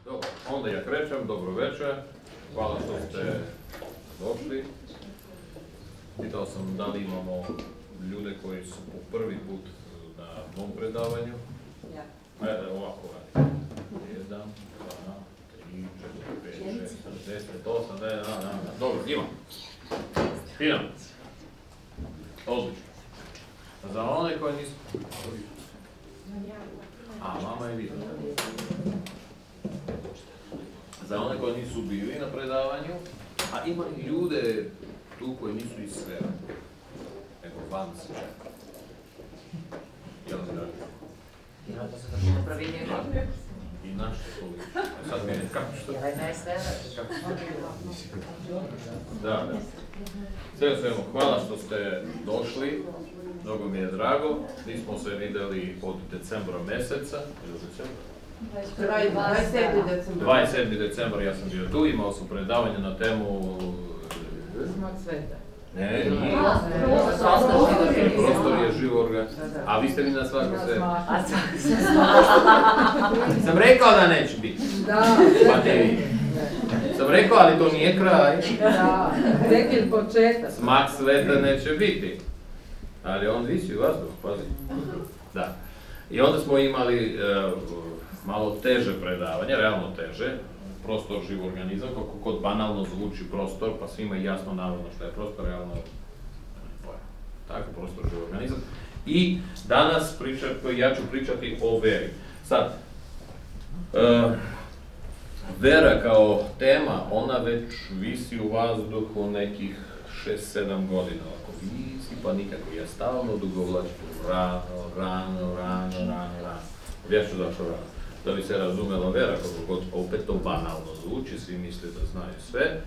Dobro, onda ja krećem, dobro večer, hvala što ste došli. Pitao sam da li imamo ljude koji su po prvi put na mom predavanju. Ja. Ovako radi. 1, 2, 3, 4, 5, 6, 7, 10, 8, 9, dobro, ima. Fino. Odlično. Za one koji nisu... A, mama je vidjela. Za one koji nisu bili na predavanju, a ima i ljude tu koji nisu iz sfera, nego van sfera. Jel mi radi? Ja, to se vrši pravi njegov. I naš koliko. Sad mi je kako što? Ja, ne sve. Da. Sve svemu, hvala što ste došli. Mnogo mi je drago. Nismo se vidjeli od decembra mjeseca. 27. decembar ja sam bio tu, imao sam predavanje na temu... Smog sveta. Ne, nije. Prostor je Živorga. A vi ste mi na svako sveta. Sam rekao da neće biti. Da. Pa te vi. Sam rekao, ali to nije kraj. Da, rekli početak. Smak sveta neće biti. Ali on visi u vazduhu, pazi. Da. I onda smo imali malo teže predavanje, realno teže. Prostor, živ organizam, kako kod banalno zvuči prostor, pa svima je jasno navodno što je prostor, realno tako, prostor, živ organizam. I danas ja ću pričati o veri. Sad, vera kao tema, ona već visi u vazduhu nekih 6-7 godina, ako visi, pa nikako. Ja stalno odugovlačim rano. Objašnju zašto rano. Da bi se razumela vera, kako god opet to banalno zvuči, svi misle da znaju sve,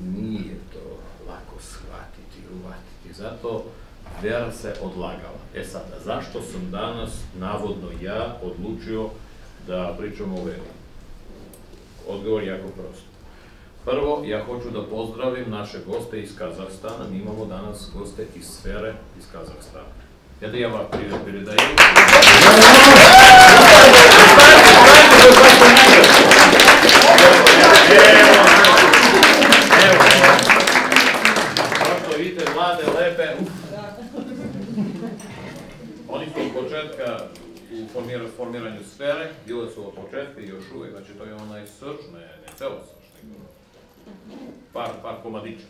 nije to lako shvatiti, uvatiti, zato vera se odlagala. E sada, zašto sam danas, navodno ja, odlučio da pričam o veri? Odgovor je jako prosto. Prvo, ja hoću da pozdravim naše goste iz Kazahstana, mi imamo danas goste iz sfere iz Kazahstana. Ja vam priredajem. Evo, kao što vidite, mlade, lepe. Oni su od početka u formiranju sfere, bile su od početka i još uvijek, znači to je onaj srž, ne celo srž, nego par komadića,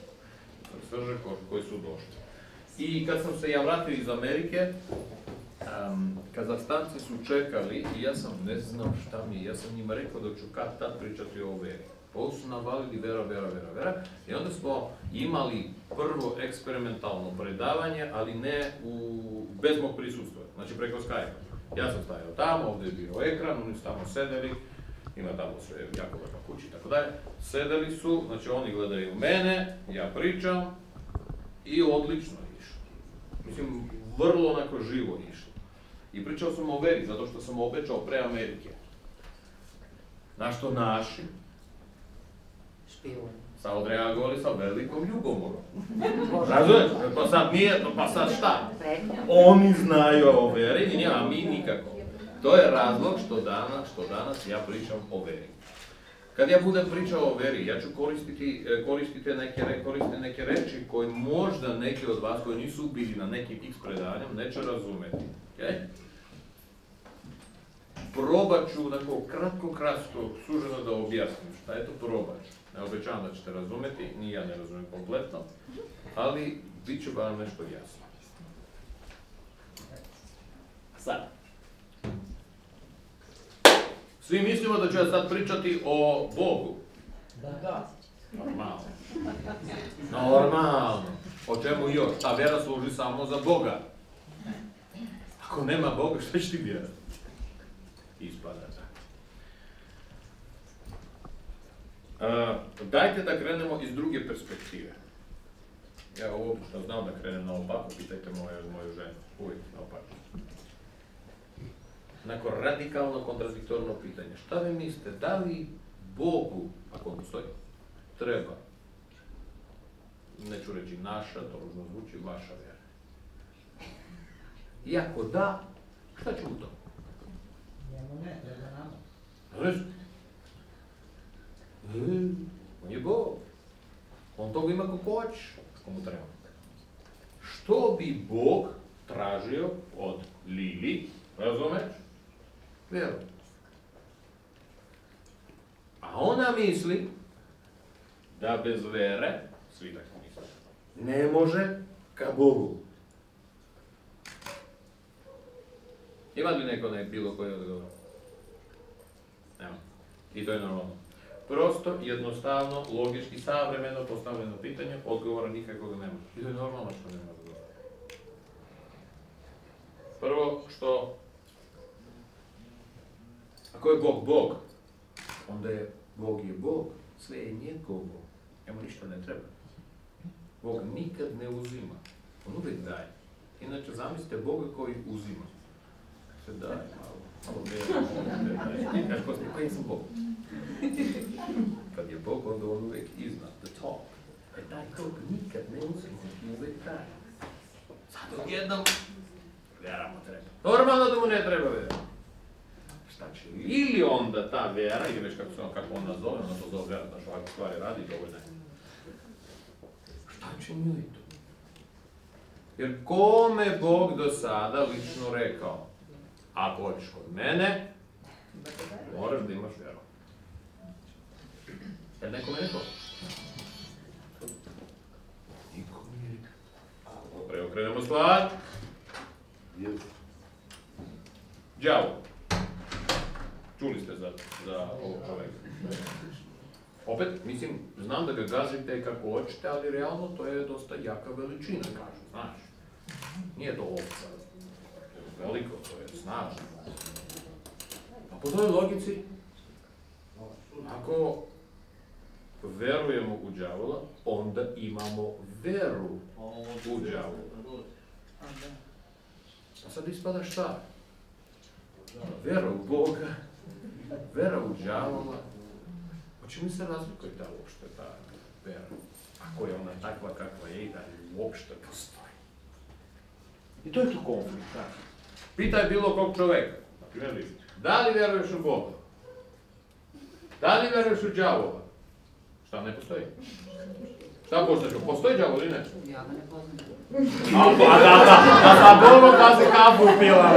srže koji su došli. I kad sam se ja vratio iz Amerike, Kazahstanci su čekali i ja sam ne znam šta mi je, ja sam njima rekao da ću kad tad pričati o veri. Ovo su navalili vera. I onda smo imali prvo eksperimentalno predavanje, ali ne bez mog prisustva, znači preko Skype. Ja sam stajao tamo, ovdje je bio ekran, oni su tamo sedeli, ima tamo sve jako lepa kući i tako dalje. Sedeli su, znači oni gledaju mene, ja pričam i odlično je išlo. Mislim, vrlo onako živo išlo. I pričao sam o veri, zato što sam obećao pre Amerike. Na što naši sad odreagovali sa velikom ljubomorom. Razumiješ? Pa sad šta? Oni znaju o veri, a mi nikako. To je razlog što danas ja pričam o veri. Kad ja budem pričao o veri, ja ću koristiti neke reči koje možda neki od vas koji nisu bili na nekim X predanjem neće razumeti. Probat ću onako kratko, suženo da objasnim šta je to, probat ću. Ne obećavam da ćete razumeti, ni ja ne razumijem kompletno, ali bit će vam nešto jasno. Sad. Svi mislimo da ću ja sad pričati o Bogu. Da. Normalno. O čemu još? Ta vjera služi samo za Boga. Ako nema Boga, šta će ti vjerati? Ispada tako. Dajte da krenemo iz druge perspektive. Ja ovo što znam da krenem naopako, pitajte moju ženu. Uvijek naopako. Neko radikalno kontradiktorno pitanje. Šta vi mislite, da li Bogu, ako on postoji, treba, neću reći naša, to ružno zvuči, vaša vjera? I ako da, šta će u to? Njemu ne treba nama. Znaš? On je Bog. On toga ima kako hoćeš, komu treba. Što bi Bog tražio od Lili, razumeš? Vjeru. A ona misli da bez vere, svi tako misle, ne može ka Bogu. Ima li neko bilo koji odgovor? Nema. I to je normalno. Prosto, jednostavno, logički, savremeno postavljeno pitanje, odgovora nikakvog nema. I to je normalno što nema odgovora. Prvo, što ako je Bog Bog, onda je Bog, sve je njegovo, njemu ništa ne treba. Bog nikad ne uzima, on uvijek daje. Inače, zamislite Boga koji uzima. Se daje malo vjerujem, kaže Kosti, pa jesam Bog. Kad je Bog, onda on uvijek iznad, the top. Taj Bog nikad ne uzima, uvijek daje. Sad odjednom, vjera mu treba. Normalno da mu ne treba vjera. Šta će? Ili onda ta vjera, ili već kako on nazove, ona to zove vjera, znaš ovakve stvari radi, dovoljno je. Šta će njoj to? Jer kome Bog do sada lično rekao, ako hoćeš kod mene, moraš da imaš vjeru. Jel nekome rekao? Nikom nije rekao. Preokrenemo stvar. Đavo. Čuli ste za ovog čovjeka. Opet, mislim, znam da ga gazite kako hoćete, ali realno to je dosta jaka veličina, kažu, znaš. Nije to ovca. To je veliko, to je snažno. A po toj logici, ako verujemo u đavola, onda imamo veru u đavola. A sad ispada šta? Vera u Boga, vera u đavola. O čemu se razlikuje ta uopšte ta vera? Ako je ona takva kakva je i da uopšte postoji. I to je tu konflikt. Pitaj bilo kog čoveka, na primjer, da li vjeruješ u Boga? Da li vjeruješ u đavola? Šta ne postoji? Šta postoji? Postoji đavol ili ne? Ja ga ne poznam. Da sa Bogom da se kafu upila,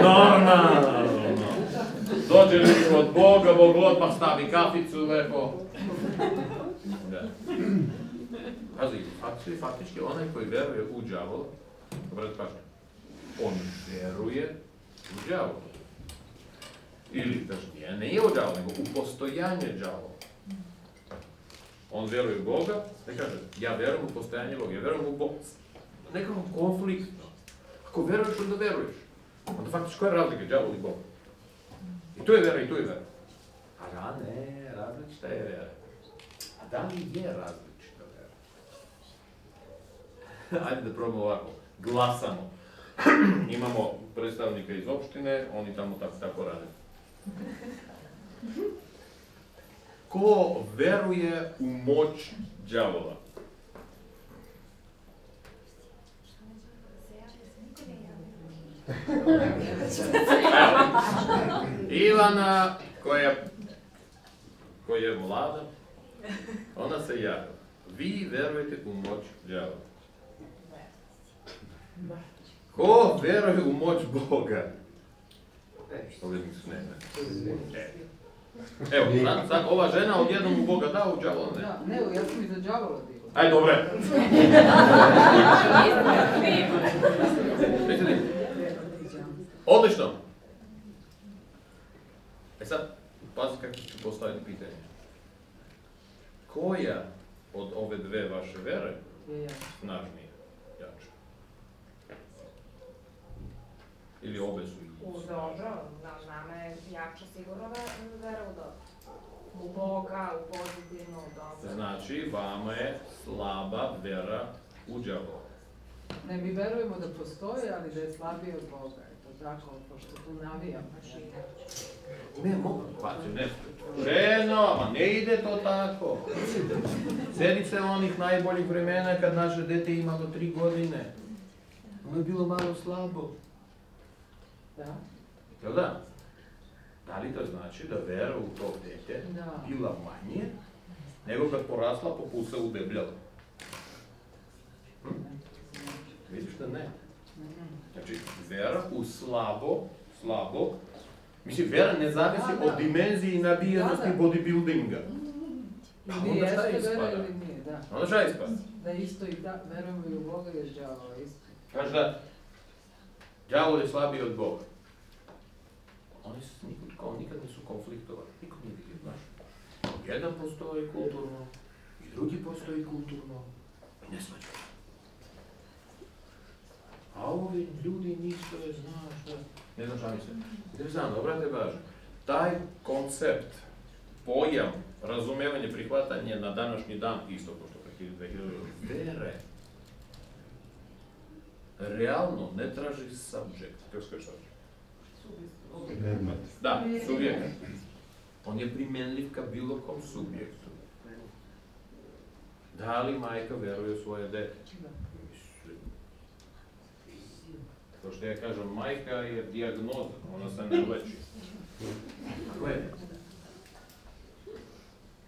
normalno. Dođe li od Boga, Bog odmah stavi kaficu, lepo. Pazi, faktički onaj koji vjeruje u đavola, dobro kažem, on vjeruje u đavola. Ili, kažem, nije u đavola, nego u postojanje đavola. On vjeruje u Boga, ne kaže, ja vjerujem u postojanje Boga, ja vjerujem u Boga. Nekako konfliktno. Ako vjeruješ, onda vjeruješ. Onda faktički koja je razlika, đavol i Bog? I tu je vjera i tu je vjera. A ne, različita je vjera. A da li je različita vjera? Ajde da probamo ovako. Glasamo. Imamo predstavnika iz opštine, oni tamo tako rade. Ko veruje u moć đavola? Ivana, koja je mlada, ona se javila. Vi verujete u moć đavola. Ko veruje u moć Boga? Ovdje nisu ne. Evo, sad ova žena odjednom u Boga da, u đavola ne. Ne, ja sam i za đavola bila. Ajde, dobre. Odlično. E sad, pazi kako ću postaviti pitanje. Koja od ove dve vaše vere snažnije, jače? Ili obe su isto? Dobro, nama je jača sigurno vera u dobro. U Boga, u pozitivno, u dobro. Znači, vama je slaba vera u đavola. Ne, mi verujemo da postoji, ali da je slabiji od Boga. Eto tako, pošto tu navijamo. Ne mogu, pazi, ne. Ženo, ma ne ide to tako. Sjedi se onih najboljih vremena kad naše dete imalo 3 godine. Ono je bilo malo slabo. Da. Jel da? Da li to znači da vera u to dete Da. bila manje, nego kad porasla popusa u debljalo? Vidiš da ne. Znači, vera u slabo, mislim, vera ne zavisi od dimenzije i nabijenosti bodybuildinga. Ili onda šta jeste ispada? vera ili nije, da. Onda šta ispada? Da isto i da, verujemo i u Boga i u đavola, isto. Kaže da đavol je slabiji od Boga. Oni kao nikad nisu konfliktovali, niko nije vidio, znaš. Jedan postoji kulturno, i drugi postoji kulturno, i ne svađaju. A ovi ljudi nisu je, znaš, ne znam šta mislim. Ne znam, obrate pažnju. Taj koncept, pojam, razumevanje, prihvatanje na današnji dan, isto kao što pre 2000 vere, realno ne traži subject. Kako se kaže subject? Da, subjekt. On je primjenljiv ka bilo kom subjektu. Da li majka veruje u svoje dete? To što ja kažem, majka je dijagnoza, ona se ne leči.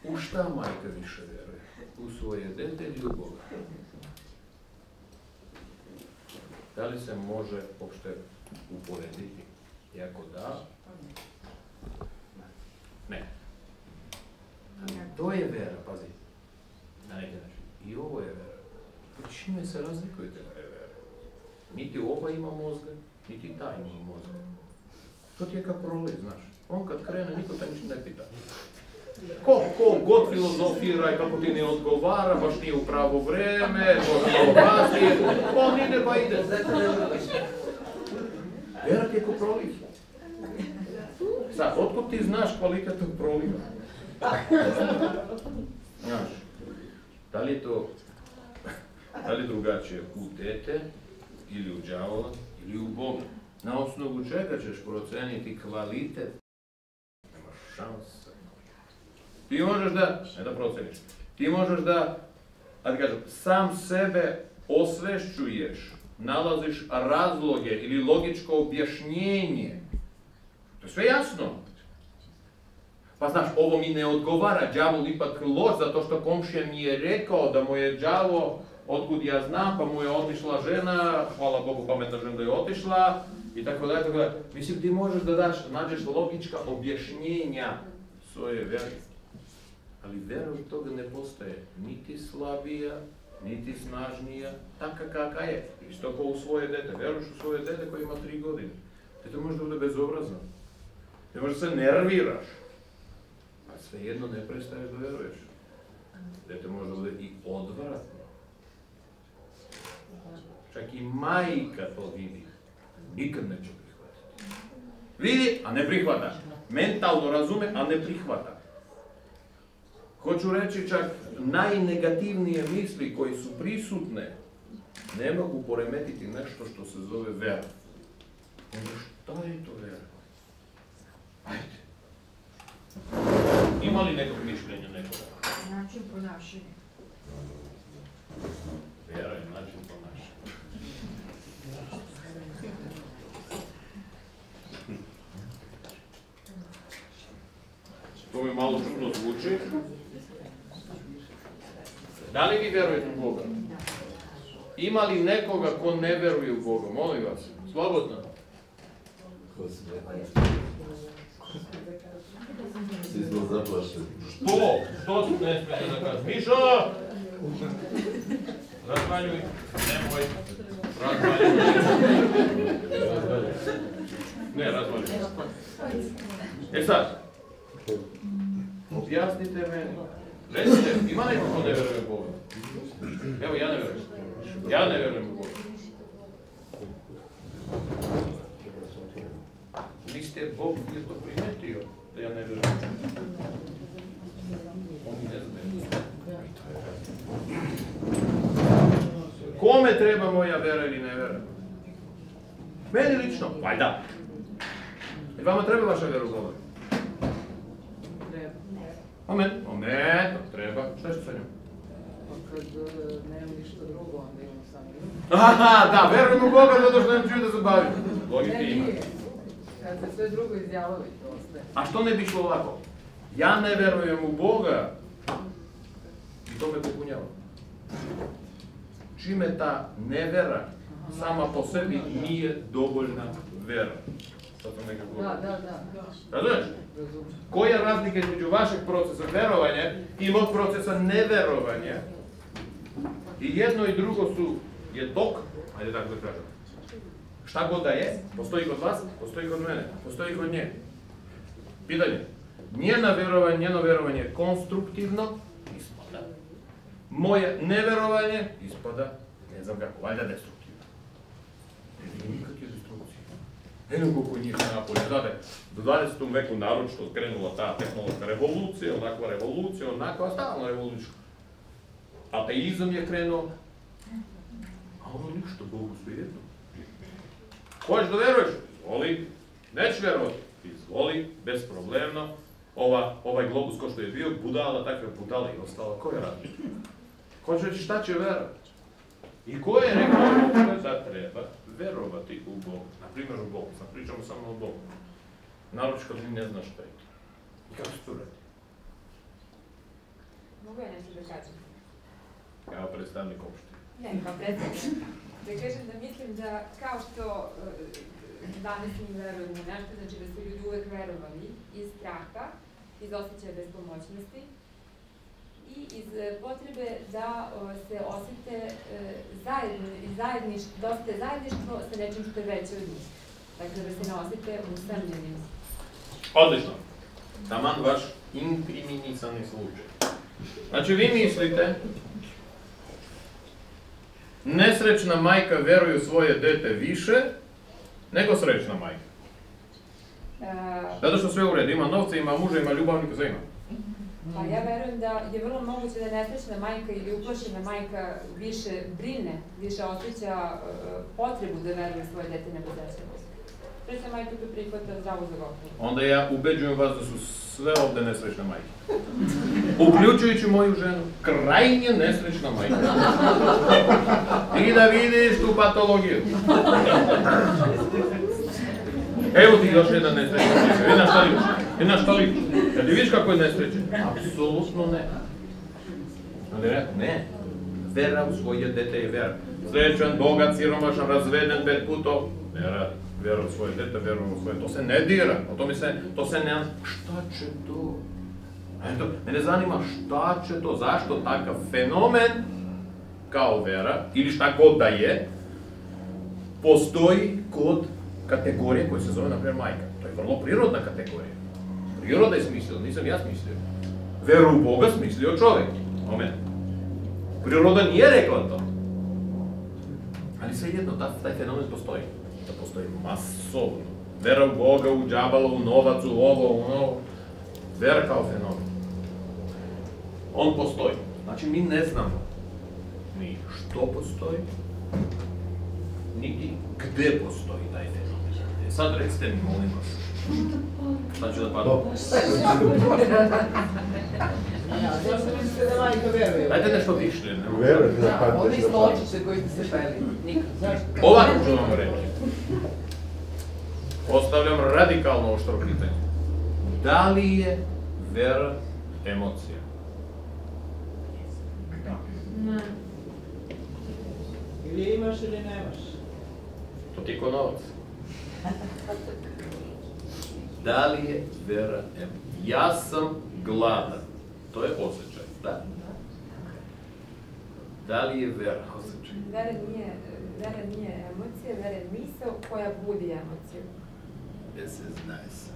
U šta majka više veruje? U svoje dete ili u Boga? Da li se može uopšte uporediti? I ako da, ne. To je vera, pazi. Na neki način. I ovo je vera. Čime se razlikujete da je vera? Niti ova ima mozga, niti ta ima mozga. To ti je kao proliv, znaš. On kad krene, niko te ništa ne pita. Ko god filozofira i kako ti ne odgovara, baš nije u pravo vreme, baš nije opasnije, on ide pa ide. Vera ti je ko proliv. Sad, otkud ti znaš kvalitet tog proliva? Znaš, da li je to, da li je drugačije u dete, ili u đavola, ili u Boga? Na osnovu čega ćeš proceniti kvalitet? Nemaš šanse. Ti možeš da, ne da proceniš, ti možeš da, kažem, sam sebe osvešćuješ, nalaziš razloge ili logičko objašnjenje. To je sve jasno. Pa znaš, ovo mi ne odgovara, đavol ipak loš, zato što komšija mi je rekao da mu je đavo, otkud ja znam, pa mu je otišla žena, hvala Bogu pametna žena da je otišla, i tako dalje, tako dalje. Mislim, ti možeš da nađeš logička objašnjenja svoje vere. Ali vera od toga ne postaje niti slabija, niti snažnija, taka kakva je. Isto kao u svoje dete. Veruješ u svoje dete koje ima 3 godine. Dete može da bude bezobrazno. Ne može se nerviraš. A svejedno ne prestaješ da veruješ. Dete može da bude i odvratno. Čak i majka to vidi. Nikad neće prihvatiti. Vidi, a ne prihvata. Mentalno razume, a ne prihvata. Hoću reći čak najnegativnije misli koji su prisutne ne mogu poremetiti nešto što se zove vera. Nego šta je to vera? Ajde. Ima li nekog mišljenja nekoga? Način ponašanja. Vera je način ponašanja. To mi malo čudno zvuči. Da li vi verujete u Boga? Ima li nekoga ko ne veruje u Boga? Molim vas, slobodno. Svi smo zaplašeni. Što? Što tu ne smijete da kažem? Mišo! Razvaljuj. Nemoj. Razvaljuj. Ne, razvaljuj. E sad, objasnite meni. Recite, ima neko ko ne veruje u Boga? Evo, ja ne verujem. Ja ne verujem u Boga. Vi ste Bog je to primetio, da ja ne verujem. On ne zna. Kome treba moja vera ili ne vera? Meni lično, valjda. I vama treba vaša vera u Boga? Treba. Amen. Amen, treba. Šta je sa njom? Pa kad nemam ništa drugo, onda imam samo nju. Aha, da, verujem u Boga zato što nemam čim da se bavim. Logike Ne, ima. nije. Kad se sve drugo izjalovi, to ostaje. A što ne bi išlo ovako? Ja ne verujem u Boga i to me popunjava. Čime ta nevera sama po sebi nije dovoljna vera. Sad sam nekako govorio. Da. Razumiješ? Koja je razlika između vašeg procesa verovanja i mog procesa neverovanja? I jedno i drugo je tok, ajde tako da kažem. Šta god da je, postoji kod vas, postoji kod mene, postoji kod nje. Pitanje. Njeno verovanje je konstruktivno, ispada. Moje neverovanje ispada, ne znam kako, valjda destruktivno. Ne vidim nikakve destrukcije. Eno koliko njih napolje. Znate, do 20. veku naročito krenula ta tehnološka revolucija, onakva stalna revolucija. Ateizam je krenuo, a ono ništa, Bogu svejedno. Hoćeš da veruješ? Izvoli. Nećeš verovati? Izvoli, bezproblemno. Ovaj globus ko što je bio, budala, takve budale i ostalo. Ko je radio? Hoćeš reći šta će verovati? I ko je rekao da treba verovati u Boga? Naprimjer u Boga, sad pričamo samo o Bogu. Naroče kad mi ne znaš šta je to. I kako se to radi? Mogu ja nešto da kažem? Kao predstavnik opštine. Ne, kao predstavnik. Da kažem da mislim da kao što danas mi verujemo u nešto, znači da su ljudi uvek verovali iz straha, iz osjećaja bespomoćnosti i iz potrebe da se osete zajedništvo sa nečim što je veće od njih. Dakle, da se ne osete usamljenim. Odlično. Taman vaš inkriminisani slučaj. Znači, vi mislite, nesrećna majka veruje u svoje dete više nego srećna majka. Zato što sve u redu, ima novca, ima muža, ima ljubavnika, sve ima. Pa ja verujem da je vrlo moguće da nesrećna majka ili uplašena majka više brine, više osjeća potrebu da veruje svoje dete nego srećna. Srećna majka to prihvata zdravo za gotovo. Onda ja ubeđujem vas da su sve ovde nesrećne majke. Uključujući moju ženu, krajnje nesrećna majka. I da vidiš tu patologiju. Evo ti još jedan nesrećna majka. Vidi na šta liči. Kad ti vidiš kako je nesrećen? Apsolutno ne. Ne. Vera u svoje dete je vera. Srećan, bogat, siromašan, razveden 5 puta. Ne radi. Vera u svoje dete, vera u svoje... To se ne dira. To se ne... Šta će to? Mene zanima šta će to, zašto takav fenomen kao vera, ili šta god da je, postoji kod kategorije koja se zove, na primjer, majka. To je vrlo prirodna kategorija. Priroda je smislila, nisam ja smislio. Veru u Boga smislio čovek. Amen. Priroda nije rekla to. Ali svejedno, taj fenomen postoji. Da postoji masovno. Vera u Boga, u džabala, u novac, u ovo, u ono. Vera kao fenomen. On postoji. Znači, mi ne znamo ni što postoji, niti gde postoji taj fenomen. Sad recite mi, molim vas. Šta ću da padam? Zašto mislite da majka veruje? Dajte nešto više. Verujete da padneš Oni da sločiće koji ste se peli. Nikad. Zašto? Ovako ću vam reći. Postavljam radikalno oštro pitanje. Da li je vera emocija? Ne. Ili je imaš ili nemaš? To ti je ko novac. Da li je vera emocija? Ja sam gladan. To je osjećaj, da? Da li je vera osjećaj? Vera nije emocija, vera je misao koja budi emociju. This is nice.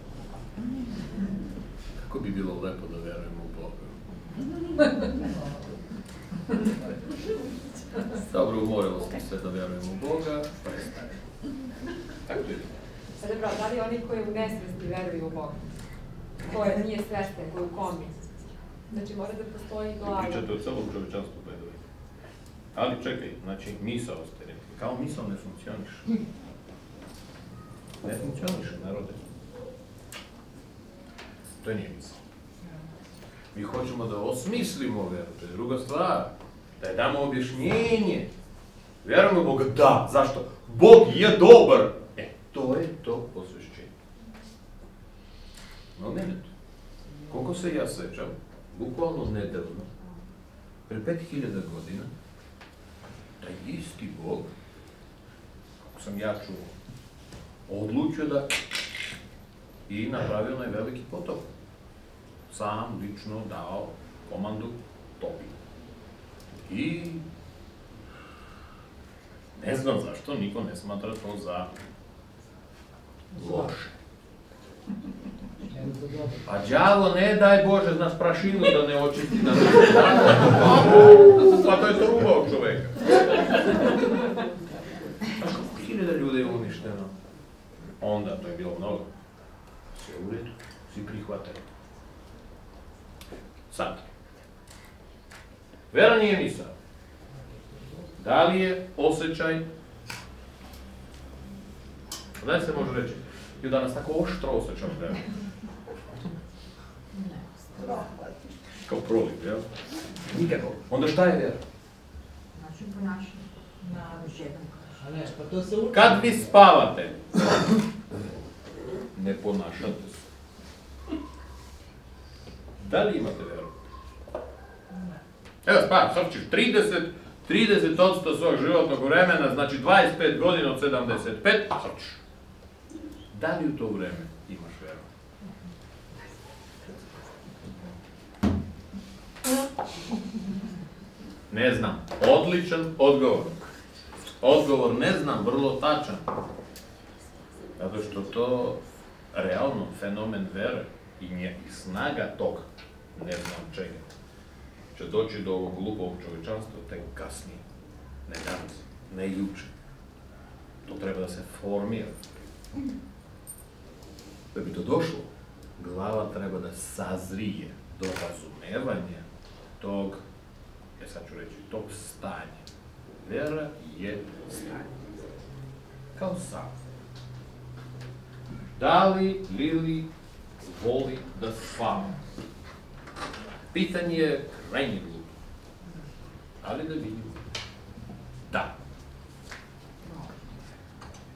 Kako bi bilo lepo da verujemo u Boga? Dobro, umorilo smo se da verujemo u Boga, pa je stane. Tako je. Pa dobro, da li oni koji u nesvesti veruju u Boga? Koji nije svestan, koji je u komi? Znači mora da postoji glava. Pričate o celom čovečanstvu, by the way. Ali čekaj, znači misao ste rekli. Kao misao ne funkcioniše. Ne funkcioniše, narode. To nije misao. Mi hoćemo da osmislimo veru, to je druga stvar. Da je damo objašnjenje. Verujemo u Boga, da, zašto? Bog je dobar. To je to posvešćenje. Moment. Koliko se ja sećam, bukvalno nedavno, pre 5000 godina, taj isti Bog, kako sam ja čuo, odlučio da i napravio onaj veliki potop. Sam lično dao komandu topi. I ne znam zašto niko ne smatra to za loše. A đavo ne daj Bože, znaš, prašinu da ne očisti, da ne pa to je truba od čoveka. Znaš, kako 1000 ljudi je uništeno. Onda, to je bilo mnogo. Sve u redu, svi prihvataju. Sad. Vera nije misao. Da li je osjećaj? Da se može reći? I danas tako oštro osjećam veru. Kao proliv, jel? Nikako. Onda šta je vera? Način ponašanja. Još jednom kažem. A ne, pa to se uči. Kad vi spavate, ne ponašate se. Da li imate veru? Evo spavaš, sad ćeš 30% svog životnog vremena, znači 25 godina od 75, sad ćeš. Da li u to vreme imaš veru? Ne znam. Odličan odgovor. Odgovor ne znam, vrlo tačan. Zato što to realno fenomen vere i snaga tog, ne znam čega, će doći do ovog glupog čovječanstva tek kasnije. Ne danas, ne juče. To treba da se formira. Da bi to došlo, glava treba da sazrije do razumevanja tog, sad ću reći, tog stanja. Vera je stanje. Kao san. Da li Lili voli da spava? Pitanje je krajnje glupo. Ali da vidimo. Da.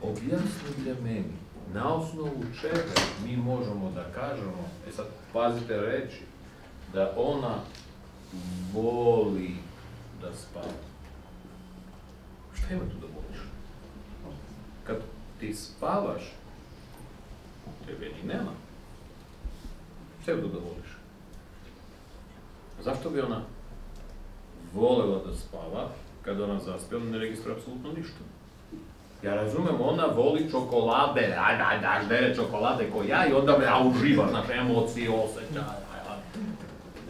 Objasnite meni, na osnovu čega mi možemo da kažemo, sad pazite reći, da ona voli da spava. Šta ima tu da voliš? Kad ti spavaš, tebe ni nema. Šta ima tu da voliš? Zašto bi ona volela da spava, kada ona zaspe, ona ne registruje apsolutno ništa. Ja razumem, ona voli čokolade, daš dere čokolade ko ja i onda me uživa, znaš, emocije, osjećaje.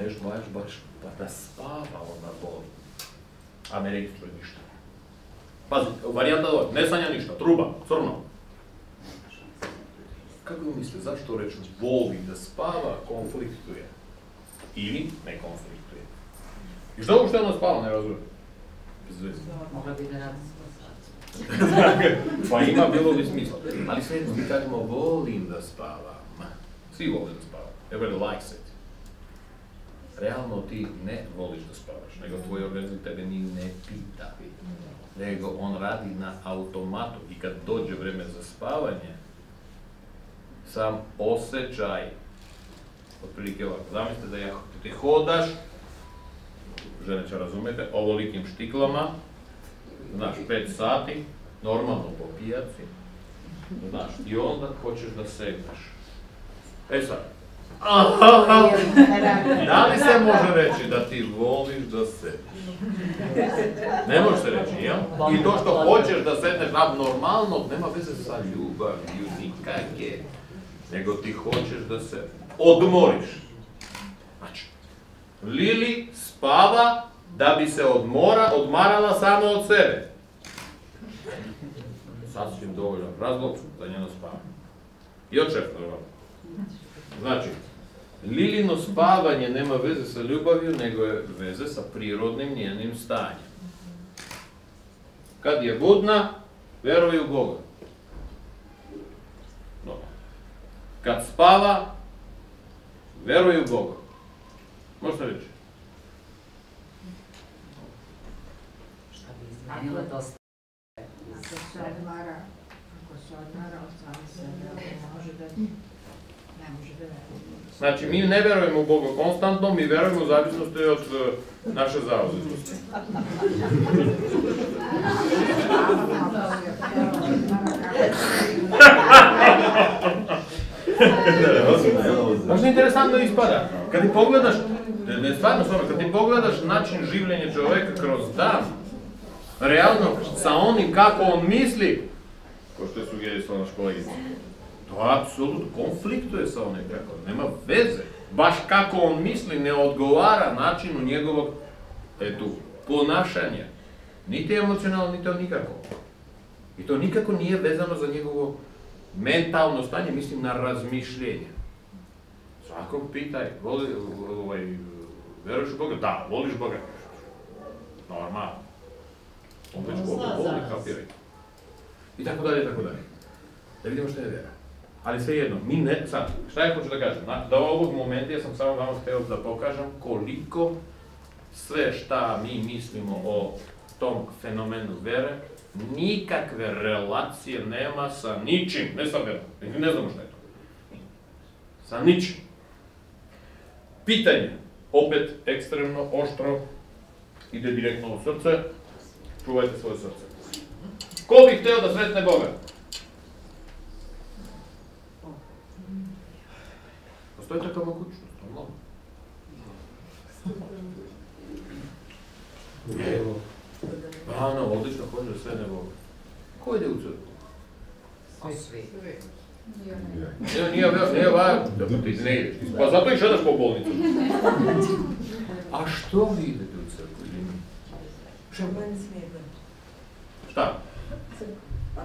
Neš baš, pa da spava ona voli, a ne registruje ništa. Pazi, varijanta ovo, ne sanja ništa, truba, crno. Kako vi mislite, zašto reći voli da spava, konfliktuje? Ili ne konfliktuje? I što uopšte ona spava, ne razumijem? Bez veze. Mogla bi da radi s Pa ima, bilo bi smisla. Ali sve jedno, mi kažemo, volim da spavam. Svi vole da spava. Everybody likes it. Realno ti ne voliš da spavaš, nego tvoj organizam tebe ni ne pita. Nego on radi na automatu i kad dođe vreme za spavanje, sam osjećaj, otprilike ovako, zamislite da ti hodaš, žene će razumete, ovolikim štiklama, znaš, 5 sati, normalno po pijaci, znaš, i onda hoćeš da segneš. E sad, da li se može reći da ti voliš da sedneš? Ne može se reći, jel? I to što hoćeš da sedneš normalno, nema veze sa ljubavlju nikakve, nego ti hoćeš da se odmoriš. Znači, Lili spava da bi se odmarala samo od sebe. Sasvim dovoljan razlog za njeno spavanje. I od šefa, naravno. Znači, Lilino spavanje nema veze sa ljubavlju, nego je veze sa prirodnim njenim stanjem. Kad je budna, veruje u Boga. No. Kad spava, veruje u Boga. Možete reći? Šta bi izmenila dosta? Ako se odmara od same sebe, može da Ne može da veruje. Znači, mi ne verujemo u Boga konstantno, mi verujemo u zavisnosti od naše zauzetosti. Možda interesantno ispada. Kad ti pogledaš, ne stvarno, kad ti pogledaš način življenja čoveka kroz dan, realno, sa onim kako on misli, ko što je sugerisala naš kolegica, to apsolutno konfliktuje sa onim kako, nema veze. Baš kako on misli ne odgovara načinu njegovog, ponašanja. Niti emocionalno, niti nikako. I to nikako nije vezano za njegovo mentalno stanje, mislim na razmišljenje. Svakog pitaj, veruješ u Boga? Da, voliš Boga? Normalno. On već Boga voli, kapiraj. I tako dalje, i tako dalje. Da vidimo što je vjera. Ali svejedno, mi ne, sad, šta ja hoću da kažem? Do ovog momenta ja sam samo vam htio da pokažem koliko sve šta mi mislimo o tom fenomenu vere, nikakve relacije nema sa ničim, ne sa verom, ne znamo šta je to. Sa ničim. Pitanje, opet ekstremno, oštro, ide direktno u srce, čuvajte svoje srce. Ko bi hteo da sretne Boga? Postoji takav mogućnost, normalno. Ano, odlično hoće da sretne Boga. Ko ide u crkvu? Svi. Nije važno, da ti ne ideš. Pa zato i šedaš po bolnicu. A što vi idete u crkvu? Šta?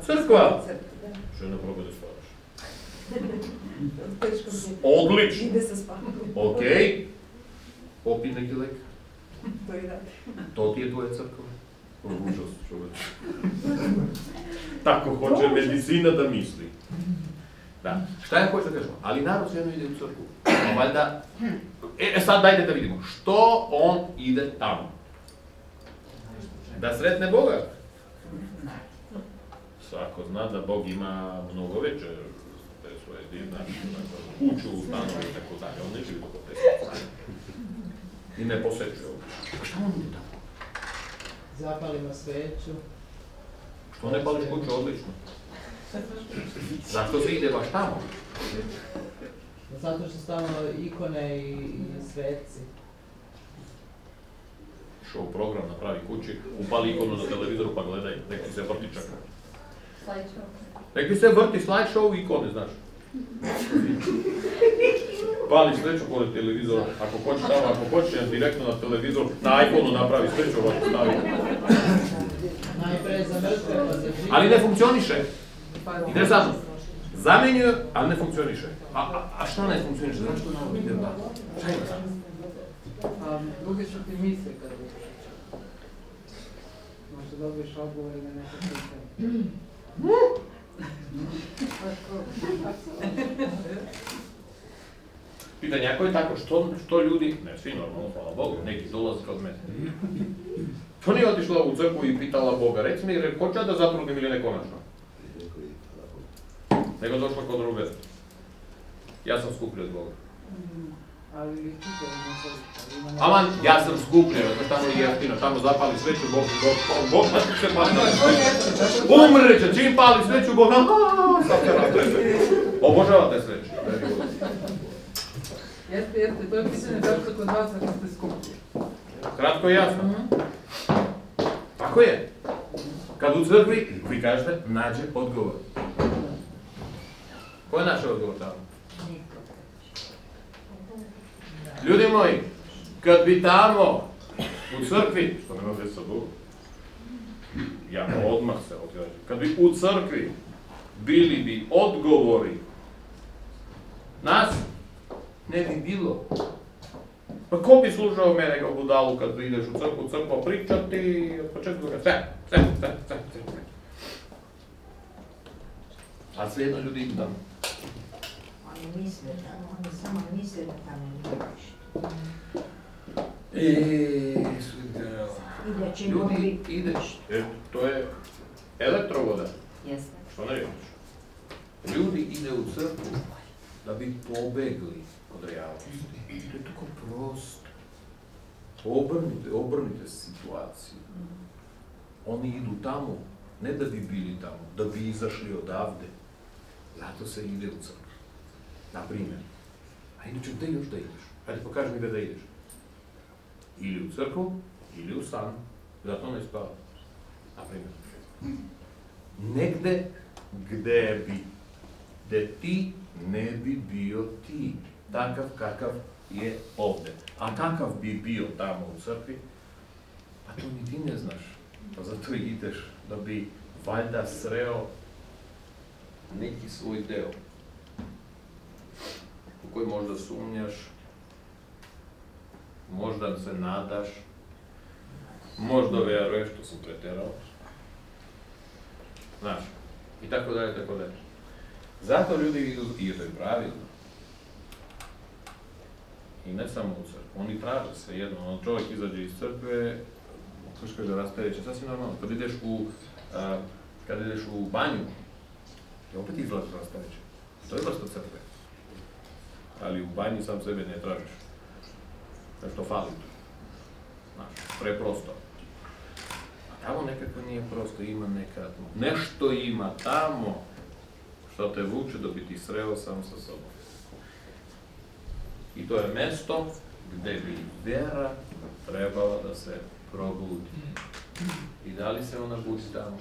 Crkva? Žena proba da spavaš. Odlično. Okej. Popi neki lek. To ti je tvoja crkva. Užas, čoveč. Tako hoće medicina da misli. Da. Šta ja hoću da kažem? Ali narod sve jedno ide u crkvu. Valjda... sad dajte da vidimo. Što on ide tamo? Da sretne Boga. Svako zna da Bog ima mnogo veće te svoje divne, kuću, stanove i tako dalje. On ne živi oko te stvari. I ne posvećuje ovo. A šta on ide tamo? Zapalimo sveću. Što ne pališ kuću odlično? Zašto se ide baš tamo? Zato što su tamo ikone i sveci. Show program napravi kući, upali ikonu na televizoru pa gledaj, nek ti se vrti čaka. Nek ti se vrti slide show i ikone, znaš. Pali sveću pored televizora, ako hoćeš tamo, ako hoćeš direktno na televizor, na iPhone-u napravi sveću, ovako stavi. Najprej za mrtve pa za žive. Ali ne funkcioniše. Ide sad, zamenjuje, ali ne funkcioniše. A šta ne funkcioniše? Zašto na ovo ide tako? Šta je tako? Drugi su ti misle kad učiš. Možda dobiješ odgovor na neke pitanje. Pitanje, ako je tako, što ljudi, ne svi normalno, hvala Bogu, neki dolaze kod mene. To nije otišla u crkvu i pitala Boga, reci mi, hoću ja da zatrudim ili ne konačno? Nego došla kod druge. Ja sam skuplji od Boga. Aman, ja sam skuplji, zato tamo je jeftino, tamo zapali sveću, Bog se pali. Umreće, čim pali sveću, Bog, sad se rastreze. Obožavate sveću. Jeste, to je pitanje zašto kod vas ako ste skuplji. Kratko i jasno. Tako je. Kad u crkvi, vi kažete, nađe odgovor. Ko je naš odgovor tamo? Ljudi moji, kad bi tamo u crkvi, što nema veze sa Bogom, ja odmah se odgađam, kad bi u crkvi bili bi odgovori, nas ne bi bilo. Pa ko bi slušao mene kao budalu kad ideš u crkvu pričati, od početka sve. A svejedno ljudi idu tamo. Oni misle tamo, oni samo misle da tamo nije ništa. Ljudi ideš, to je elektrovoda. Jeste. Što ne vidiš? Ljudi ide u crkvu da bi pobegli od realnosti. To je tako prosto. Obrnite situaciju. Oni idu tamo, ne da bi bili tamo, da bi izašli odavde. Zato se ide u crkvu. Naprimjer. A inače, gde još da ideš? Hajde, pokaži mi gde da ideš. Ili u crkvu, ili u san. Zato ne spava. Naprimjer. Negde gde ti ne bi bio ti. Takav kakav je ovde. A kakav bi bio tamo u crkvi? Pa to ni ti ne znaš. Pa zato ideš da bi valjda sreo neki svoj deo u koji možda sumnjaš, možda se nadaš, možda veruješ, što sam preterao. Znaš, i tako dalje, tako dalje. Zato ljudi idu, i to je pravilno. I ne samo u crkvu, oni traže sve jedno. Čovjek izađe iz crkve, slušaj da rastereće, sasvim normalno. Kad ideš u banju, i opet izlaziš rastereće. To je vrsta crkve. Ali u banji sam sebe ne tražiš. Nešto fali tu. Znaš, preprosto. A tamo nekako nije prosto, ima neka... Nešto ima tamo što te vuče da bi ti sreo sam sa sobom. I to je mesto gde bi vera trebala da se probudi. I da li se ona budi tamo?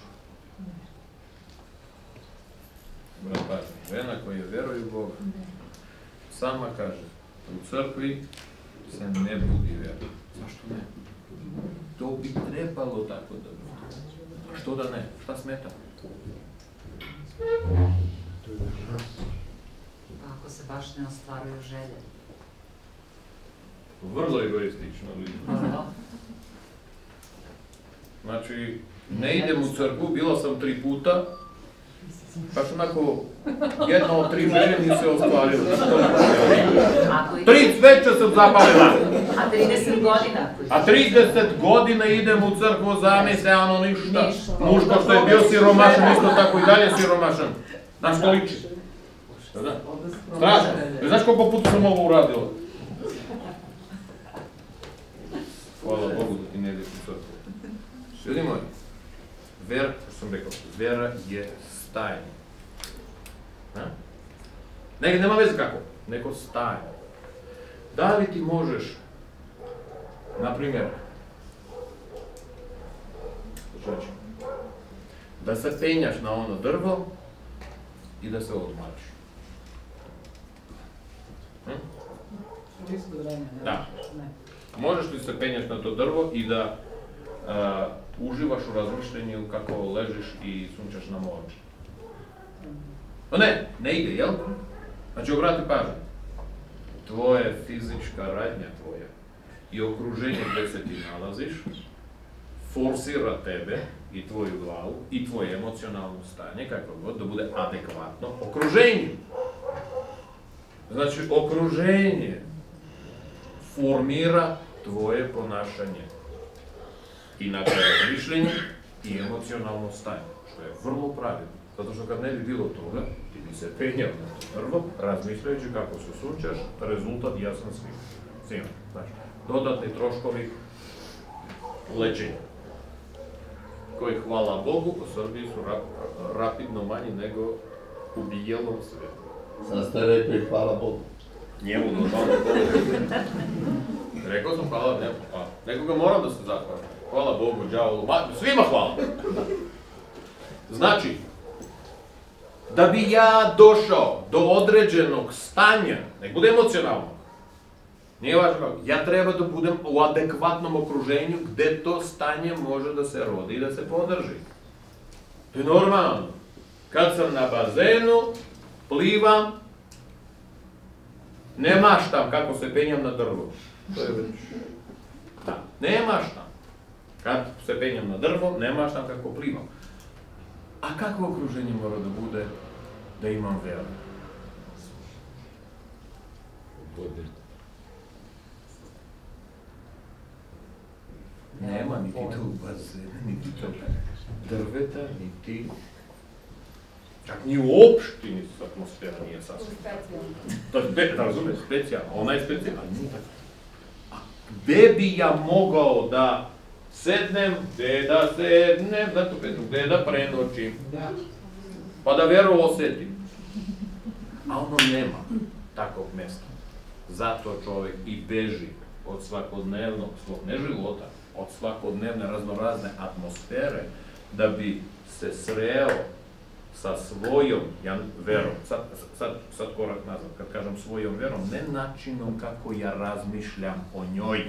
Brat pažnje, žena koja veruje u Boga, sama kaže, u crkvi se ne budi vera. Zašto ne? To bi trebalo tako da bude. A što da ne? Šta smeta? Ako se baš ne ostvaruju želje. Vrlo egoistično. Znači, ne idem u crkvu, bila sam 3 puta, baš onako, jedna od 3 želje nije se ostvarila. 3 sveće sam zapalila. A 30 godina? A 30 godina idem u crkvu, zamisle, ono ništa. Muško što je bio siromašan, isto tako i dalje siromašan. Znaš što liči? Strašno. Znaš koliko puta sam ovo uradila? Hvala Bogu da ti ne ideš u crkvu. Ljudi moji, vera, što sam rekao, vera je stajanje. Nema veze kako, neko stajanje. Da li ti možeš, na primjer, da se penjaš na ono drvo i da se odmaraš? U isto vreme, ne? Da. Možeš li se penjaš na to drvo i da uživaš u razmišljenju kako ležiš i sunčaš na moru? Pa ne ide, jel? Znači, obrati pažnju. Tvoja fizička radnja tvoja i okruženje gde se ti nalaziš forsira tebe i tvoju glavu i tvoje emocionalno stanje, kako god, da bude adekvatno okruženju. Znači, okruženje formira tvoje ponašanje i na tvoje mišljenje i emocionalno stanje, što je vrlo pravilno. Zato što kad ne bi bilo toga, ti bi se penjao na drvo, razmišljajući kako se sunčaš, rezultat jasan svima. Znači, dodatni troškovi lečenja, koji, hvala Bogu, u Srbiji su rapidno manji nego u bijelom svijetu. Sad ste rekli hvala Bogu. Njemu normalno Bogu. Rekao sam hvala njemu, nekoga moram da se zahvalim. Hvala Bogu, đavolu, svima hvala. Znači, da bi ja došao do određenog stanja, nek bude emocionalno, nije važno kako, ja treba da budem u adekvatnom okruženju gde to stanje može da se rodi i da se podrži. To je normalno. Kad sam na bazenu, plivam, ne maštam kako se penjam na drvo. To je već... Da, ne maštam. Kad se penjam na drvo, ne maštam kako plivam. A kakvo okruženje mora da bude da imam veru? Nema niti tog bazena, niti tog drveta, niti Čak ni u opštini atmosfera nije sasvim. Specijalno. To je, da razumiješ, specijalno, ona je specijalna, ali nije tako. A gde bi ja mogao da sednem, gde da sednem, zato Petru, gde da prenoćim, pa da veru osetim. A ono nema takvog mesta. Zato čovjek i beži od svakodnevnog svog, ne života, od svakodnevne raznorazne atmosfere, da bi se sreo sa svojom verom, sad korak nazad, kad kažem svojom verom, ne načinom kako ja razmišljam o njoj.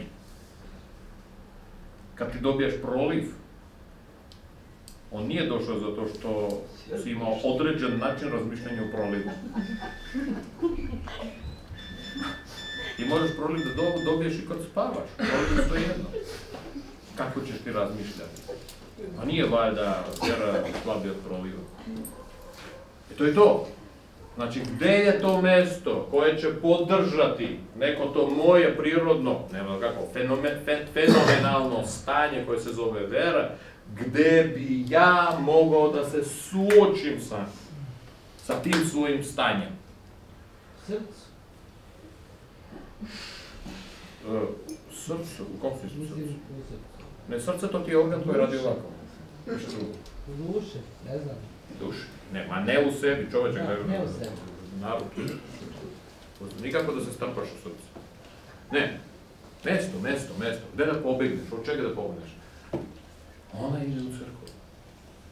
Kad ti dobiješ proliv, on nije došao zato što si imao određen način razmišljanja o prolivu. Ti možeš proliv da dobiješ i kad spavaš, proliv je to jedno. Kako ćeš ti razmišljati? A nije valjda vjera slabija od proliva. I to je to. Znači, gde je to mesto koje će podržati neko to moje prirodno, nema kako, fenomenalno stanje koje se zove vera, gde bi ja mogao da se suočim sa tim svojim stanjem? Srce. Srce, u kom smislu srce? Ne, srce to ti je organ koji radi ovako. Nešto drugo. Duše, ne znam. Duše. Ne u sebi, čoveče. Ne u sebi. Naručuje. Nikako da se strpaš u srce. Ne. Mesto. Gde da pobegneš? Od čega da pobegneš? Ona ide u crkvu.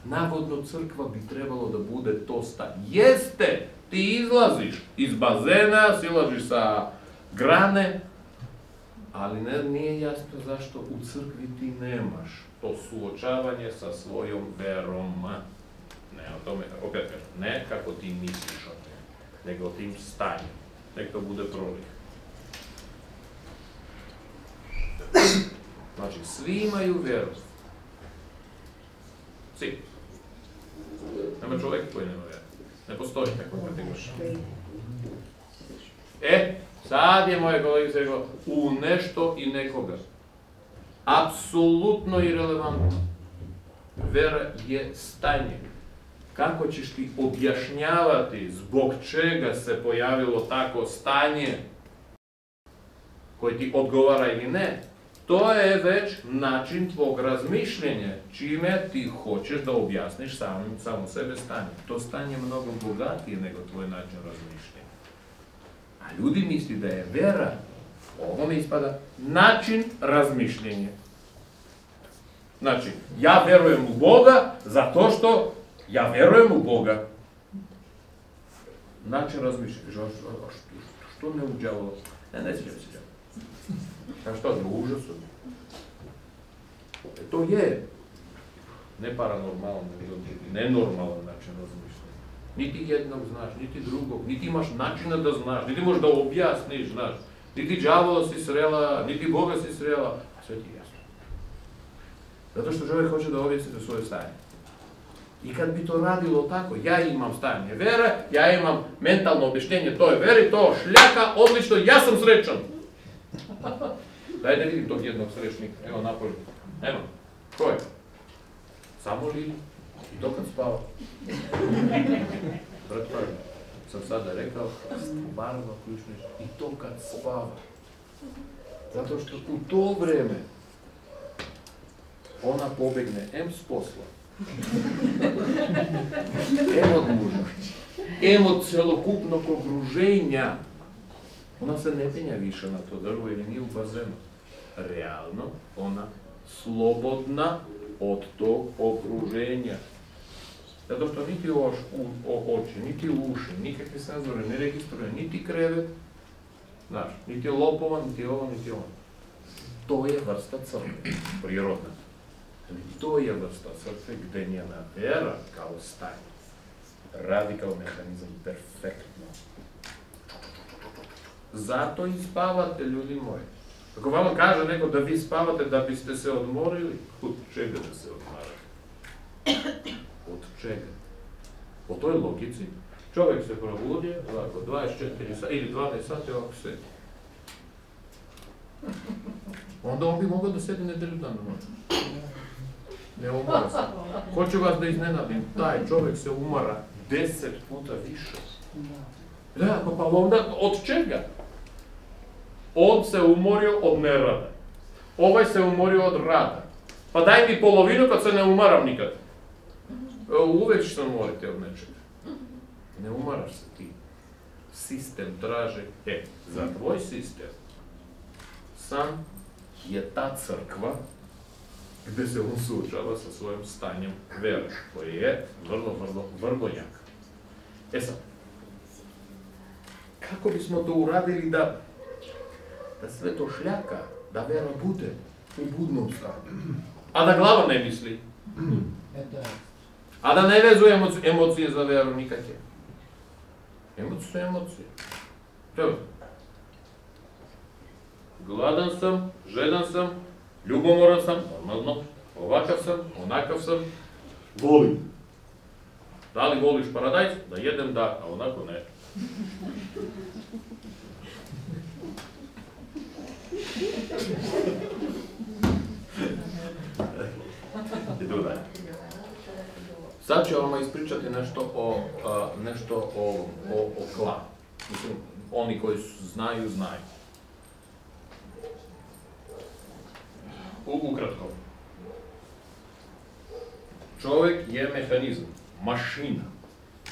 Navodno crkva bi trebalo da bude to stanje. Jeste! Ti izlaziš iz bazena, silaziš sa grane, ali nije jasno zašto u crkvi ti nemaš to suočavanje sa svojom verom. Ne, o tome, opet kažem, ne kako ti misliš o tome, nego o tim stanjem. Nek to bude prolih. Znači, svi imaju veru. Svi. Nema čovjeka koji nema veru. Ne postoji takva kategorija. Sad je moje kolegice rekao, u nešto i nekoga. Apsolutno irelevantno. Vera je stanje. Kako ćeš ti objašnjavati zbog čega se pojavilo tako stanje koje ti odgovara ili ne, to je već način tvog razmišljenja, čime ti hoćeš da objasniš samo sebe stanje. To stanje je mnogo bogatije nego tvoj način razmišljenja. A ljudi misli da je vera, ovo mi ispada, način razmišljenja. Znači, ja verujem u Boga zato što ja verujem u Boga. Način razmišljenja. Što ne u đavolu? Ne sviđa se đavolu. A što, u užasu? To je ne paranormalan, nego nenormalan način razmišljenja. Niti jednog znaš, niti drugog, niti imaš načina da znaš, niti možeš da objasniš, znaš. Niti đavola si srela, niti Boga si srela, a sve ti je jasno. Zato što čovjek hoće da objasni za svoje stanje. I kad bi to radilo tako, ja imam stanje vere, ja imam mentalno objašnjenje toj veri, to šljaka, odlično, ja sam srećan. Daj da vidim tog jednog srećnika, evo napolje. Nema. Ko je? Samo Lili. I to kad spava. Brat pažnje, sam sada rekao, stvarno ključno i to kad spava. Zato što u to vreme ona pobegne M s posla, M od muža, M od celokupnog okruženja. Ona se ne penja više na to drvo ili nije u bazenu. Realno, ona slobodna od tog okruženja. Zato što niti oči, niti uši, nikakve senzore ne registruje, niti krevet, znaš, niti lopova, niti ovo, niti ono. To je vrsta crkve, prirodna. To je vrsta crkve gde njena vera kao stanje radi kao mehanizam perfektno. Zato i spavate, ljudi moji. Ako vama kaže neko da vi spavate da biste se odmorili, od čega da se odmarate? Od čega? Po toj logici, čovjek se probudi, ovako, 24 sata ili 12 sati ovako sedi. Onda on bi mogao da sedi nedelju dana možda. Ne umara se. Hoću vas da iznenadim, taj čovjek se umara 10 puta više. Da, pa onda od čega? On se umorio od nerada. Ovaj se umorio od rada. Pa daj mi polovinu kad se ne umaram nikad. Uvijek ćeš se umoriti od nečega. Ne umaraš se ti. Sistem traži, za tvoj sistem sam je ta crkva gdje se on suočava sa svojim stanjem vere, koji je vrlo jak. Sad, kako bismo to uradili da sve to šljaka, da vera bude u budnom stanju, a da glava ne misli, a da ne vezuje emocije za veru nikakve. Emocije su emocije. Evo. Gladan sam, žedan sam, ljubomoran sam, normalno, ovakav sam, onakav sam, volim. Da li voliš paradajz? Da jedem, da, a onako ne. Idu dalje. Sad ću vam ispričati nešto o kla. Mislim, oni koji znaju, znaju. Ukratko. Čovjek je mehanizam, mašina.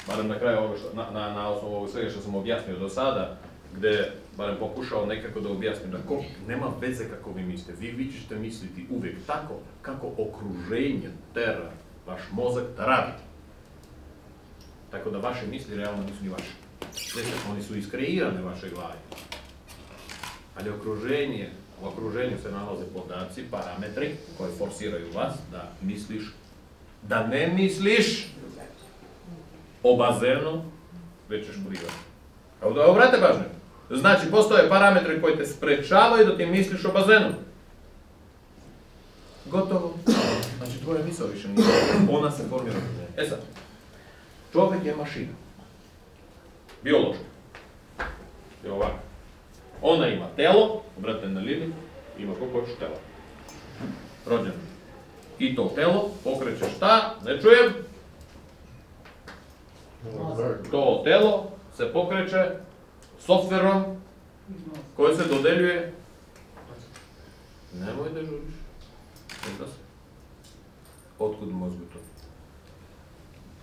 Barem na kraju ovoga, na osnovu ovog svega što sam objasnio do sada, gdje barem pokušao nekako da objasnim da nema veze kako vi mislite. Vi ćete misliti uvijek tako kako okruženje tera vaš mozak da radi. Tako da vaše misli realno nisu ni vaše. Oni su iskreirane vaše glavi. Ali u okruženju se nalaze podaci, parametri koji forsiraju vas da misliš, da ne misliš o bazenu, već ćeš plivati. Obrate pažnju. Znači, postoje parametri koji te sprečavaju da ti misliš o bazenu. Gotovo. Znači, tvoja misao više nije. Ona se formira. Sad, čovjek je mašina. Biološka. Je ovako. Ona ima telo, obratite na liniju, ima koliko hoćeš tela. Rođeno. I to telo pokreće šta? Ne čujem. To telo se pokreće softverom koji se dodeljuje. Nemoj da žuriš. Otkud mozgu to?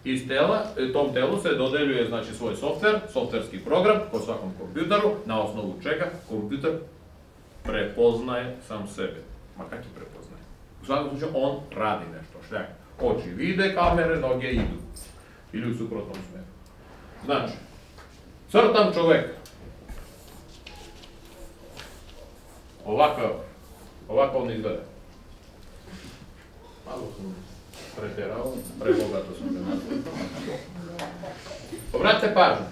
Iz tela, tom telu se dodeljuje znači svoj softver, softverski program po svakom kompjuteru, na osnovu čega kompjuter prepoznaje sam sebe. Ma kak je prepoznaje? U svakom slučaju on radi nešto, šljaka. Oči vide, kamere, noge idu. Ili u suprotnom smjeru. Znači, crtam čovjeka. Ovako on izgleda. Malo sam pretjerao, prebogato sam ga nazvao. Obratite pažnju.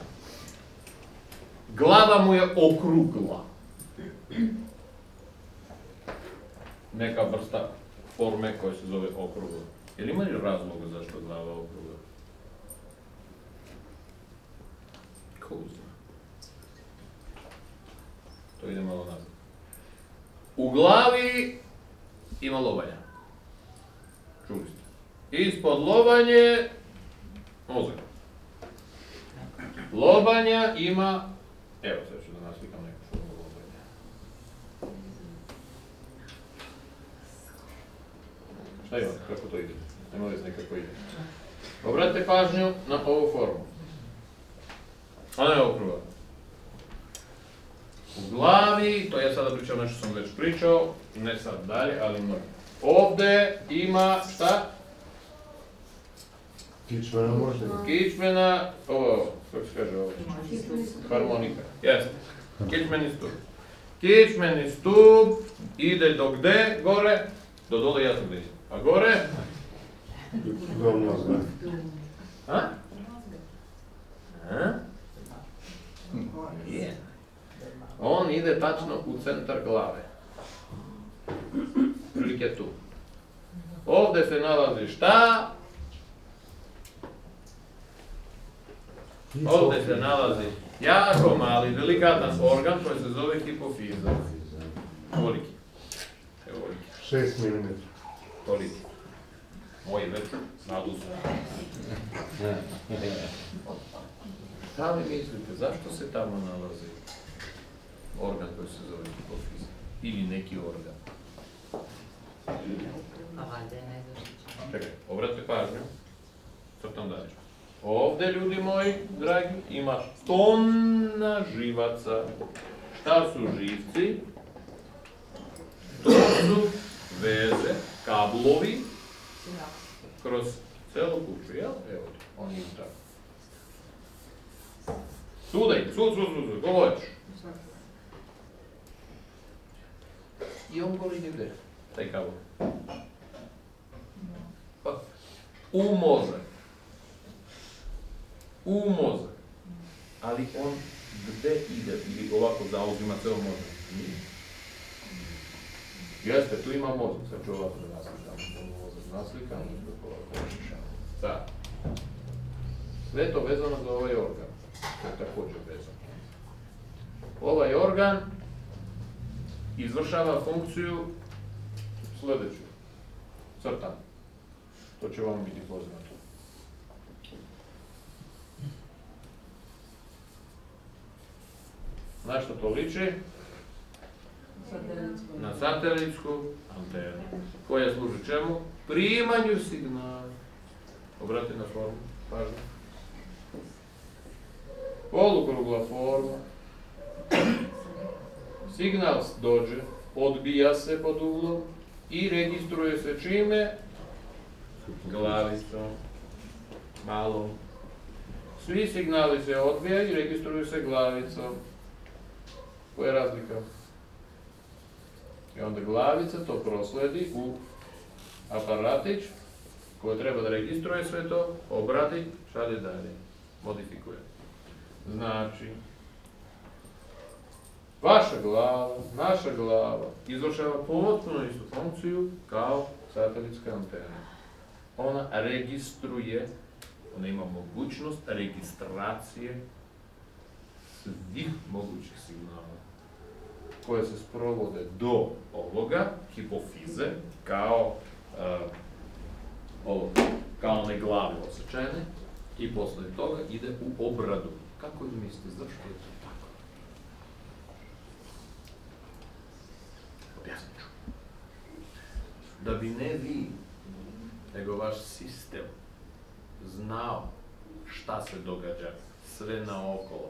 Glava mu je okrugla. Neka vrsta forme koja se zove okrugla. Jel ima li razloga zašto glava okrugla? Ko zna? To ide malo nazad. U glavi ima lobanja. Čuli ste. Ispod lobanje mozak. Lobanja ima, evo sad ću da naslikam neku formu lobanja. Šta ima? Kako to ide? Nema već nekako ide. Obratite pažnju na ovu formu. Ona je okrugla. U glavi, to ja sada pričam nešto sam već pričao, ne sad dalje, ali ovdje ima šta? Kičmena možda. Kičmena, ovo, kako se kaže ovo? Harmonika, jeste. Kičmeni stup. Kičmeni stup ide do gde? Gore? Do dole jasno gdje. A gore? Do mozga. A? A? Je. On ide tačno u centar glave. Prilike tu. Ovdje se nalazi šta? Ovdje se nalazi jako mali, delikatan organ koji se zove hipofiza. Koliki? Evo ovdje. 6 mm. Koliki? Moji već nadu su. Šta vi mislite, zašto se tamo nalazi organ koji se zove hipofiza? Ili neki organ? A valjda je najzaštićen. Čekaj, obratite pažnju. Crtam dalje. Ovdje, ljudi moji, dragi, ima tona živaca. Šta su živci? To su veze, kablovi, kroz celu kuću, jel? Evo, oni im tako. Sudaj, sud, ko hoćeš? I on gori negdje. Taj kabel. Pa, u mozak. U mozak. Ali on gde ide? Ili ovako zauzima ceo mozak? Nije. Jeste, tu ima mozak. Sad ću ovako da naslikam. Mozak naslikam. Sad. Sve to vezano za ovaj organ. To je također vezano. Ovaj organ izvršava funkciju sljedeću. Crtan. To će vam biti poznato. Na što to liči? Na satelitsku antenu. Koja služi čemu? Primanju signala. Obratite na formu, pažnju. Polukrugla forma. Signal dođe, odbija se pod uglom i registruje se čime? Glavicom. Malom. Svi signali se odbijaju i registruju se glavicom. Koja je razlika? I onda glavica to prosledi u aparatić koji treba da registruje sve to, obrati, šalje dalje, modifikuje. Znači, vaša glava, naša glava izvršava potpuno istu funkciju kao satelitska antena. Ona registruje, ona ima mogućnost registracije svih mogućih signala koje se sprovode do ovoga, hipofize, kao one glave osjećajne i posle toga ide u obradu. Kako vi mislite, zašto je to tako? Objasnit ću. Da bi ne vi, nego vaš sistem znao šta se događa sve naokolo,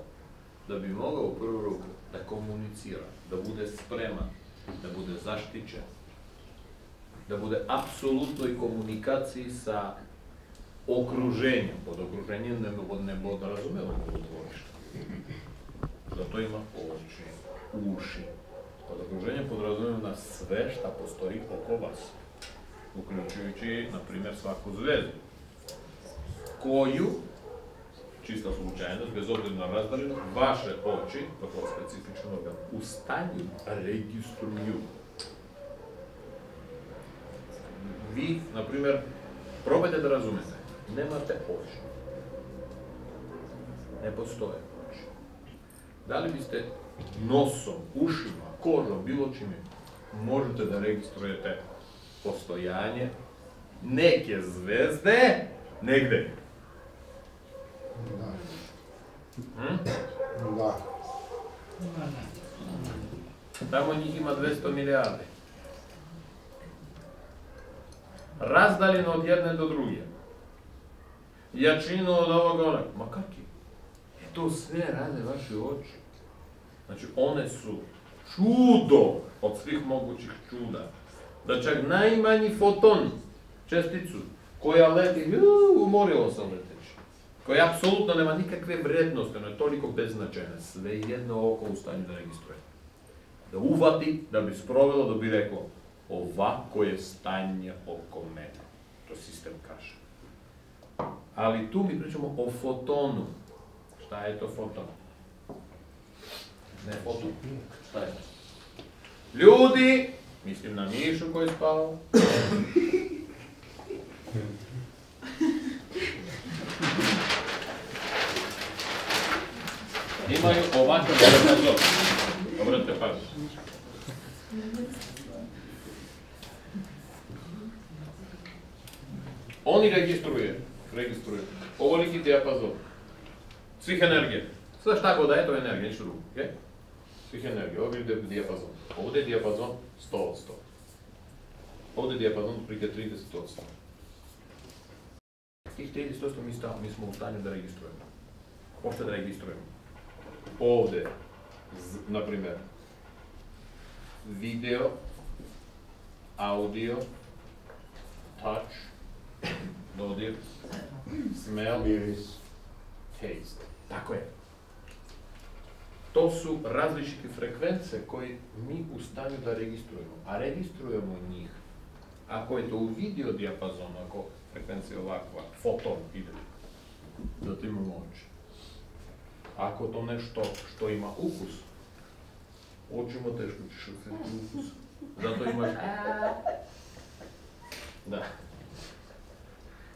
da bi mogao u prvu ruku da komunicira, da bude spreman, da bude zaštićen, da bude apsolutnoj komunikaciji sa okruženjem. Pod okruženjem ne podrazumeva dvorište. Zato ima oči, uši. Pod okruženjem podrazumeva sve šta postoji oko vas, uključujući, na primjer, svaku zvezdu, koju, čista slučajnost, bez obzira na razdaljinu, vaše oči, tako specifično organ, u stanju registruju. Vi, na primjer, probajte da razumete, nemate oči. Ne postoje oči. Da li biste nosom, ušima, kožom, bilo čime, možete da registrujete postojanje neke zvezde negde? Da. Tamo njih ima 200 milijardi. Razdaljeno od jedne do druge. Jačinu od ovoga onog. Ma kaki? To sve rade vaše oči. Znači, one su čudo od svih mogućih čuda. Da čak najmanji foton, česticu, koja leti, umorilo sam leteći, koja apsolutno nema nikakve vrednosti, ona je toliko beznačajna, sve jedno oko u stanju da registruje. Da uvati, da bi sprovelo, da bi rekao, ovako je stanje oko mene. To sistem kaže. Ali tu mi pričamo o fotonu. Šta je to foton? Ne foton. Šta je to? Ljudi, mislim na Mišu koji spava, imaju ovakav diapazon. Obratite pažnju. Oni registruje ovoliki dijapazon svih energija. Sve šta god da je, to je energija, ništa drugo. Okay? Svih energija, ovdje je dijapazon. Ovdje je dijapazon 100 od 100. Ovdje je dijapazon prike 30 od 100. Tih 30 od 100 mi smo u stanju da registrujemo. Uopšte da registrujemo. Ovdje, na primjer, video, audio, touch, dodir, smell, Miris. taste. Tako je. To su različite frekvence koje mi u stanju da registrujemo. A registrujemo njih. Ako je to u video dijapazonu, ako frekvencija ovakva, foton ide, zato imamo oči. Ako to nešto što ima ukus, očima teško ćeš osjetiti ukus. Zato imaš... Da.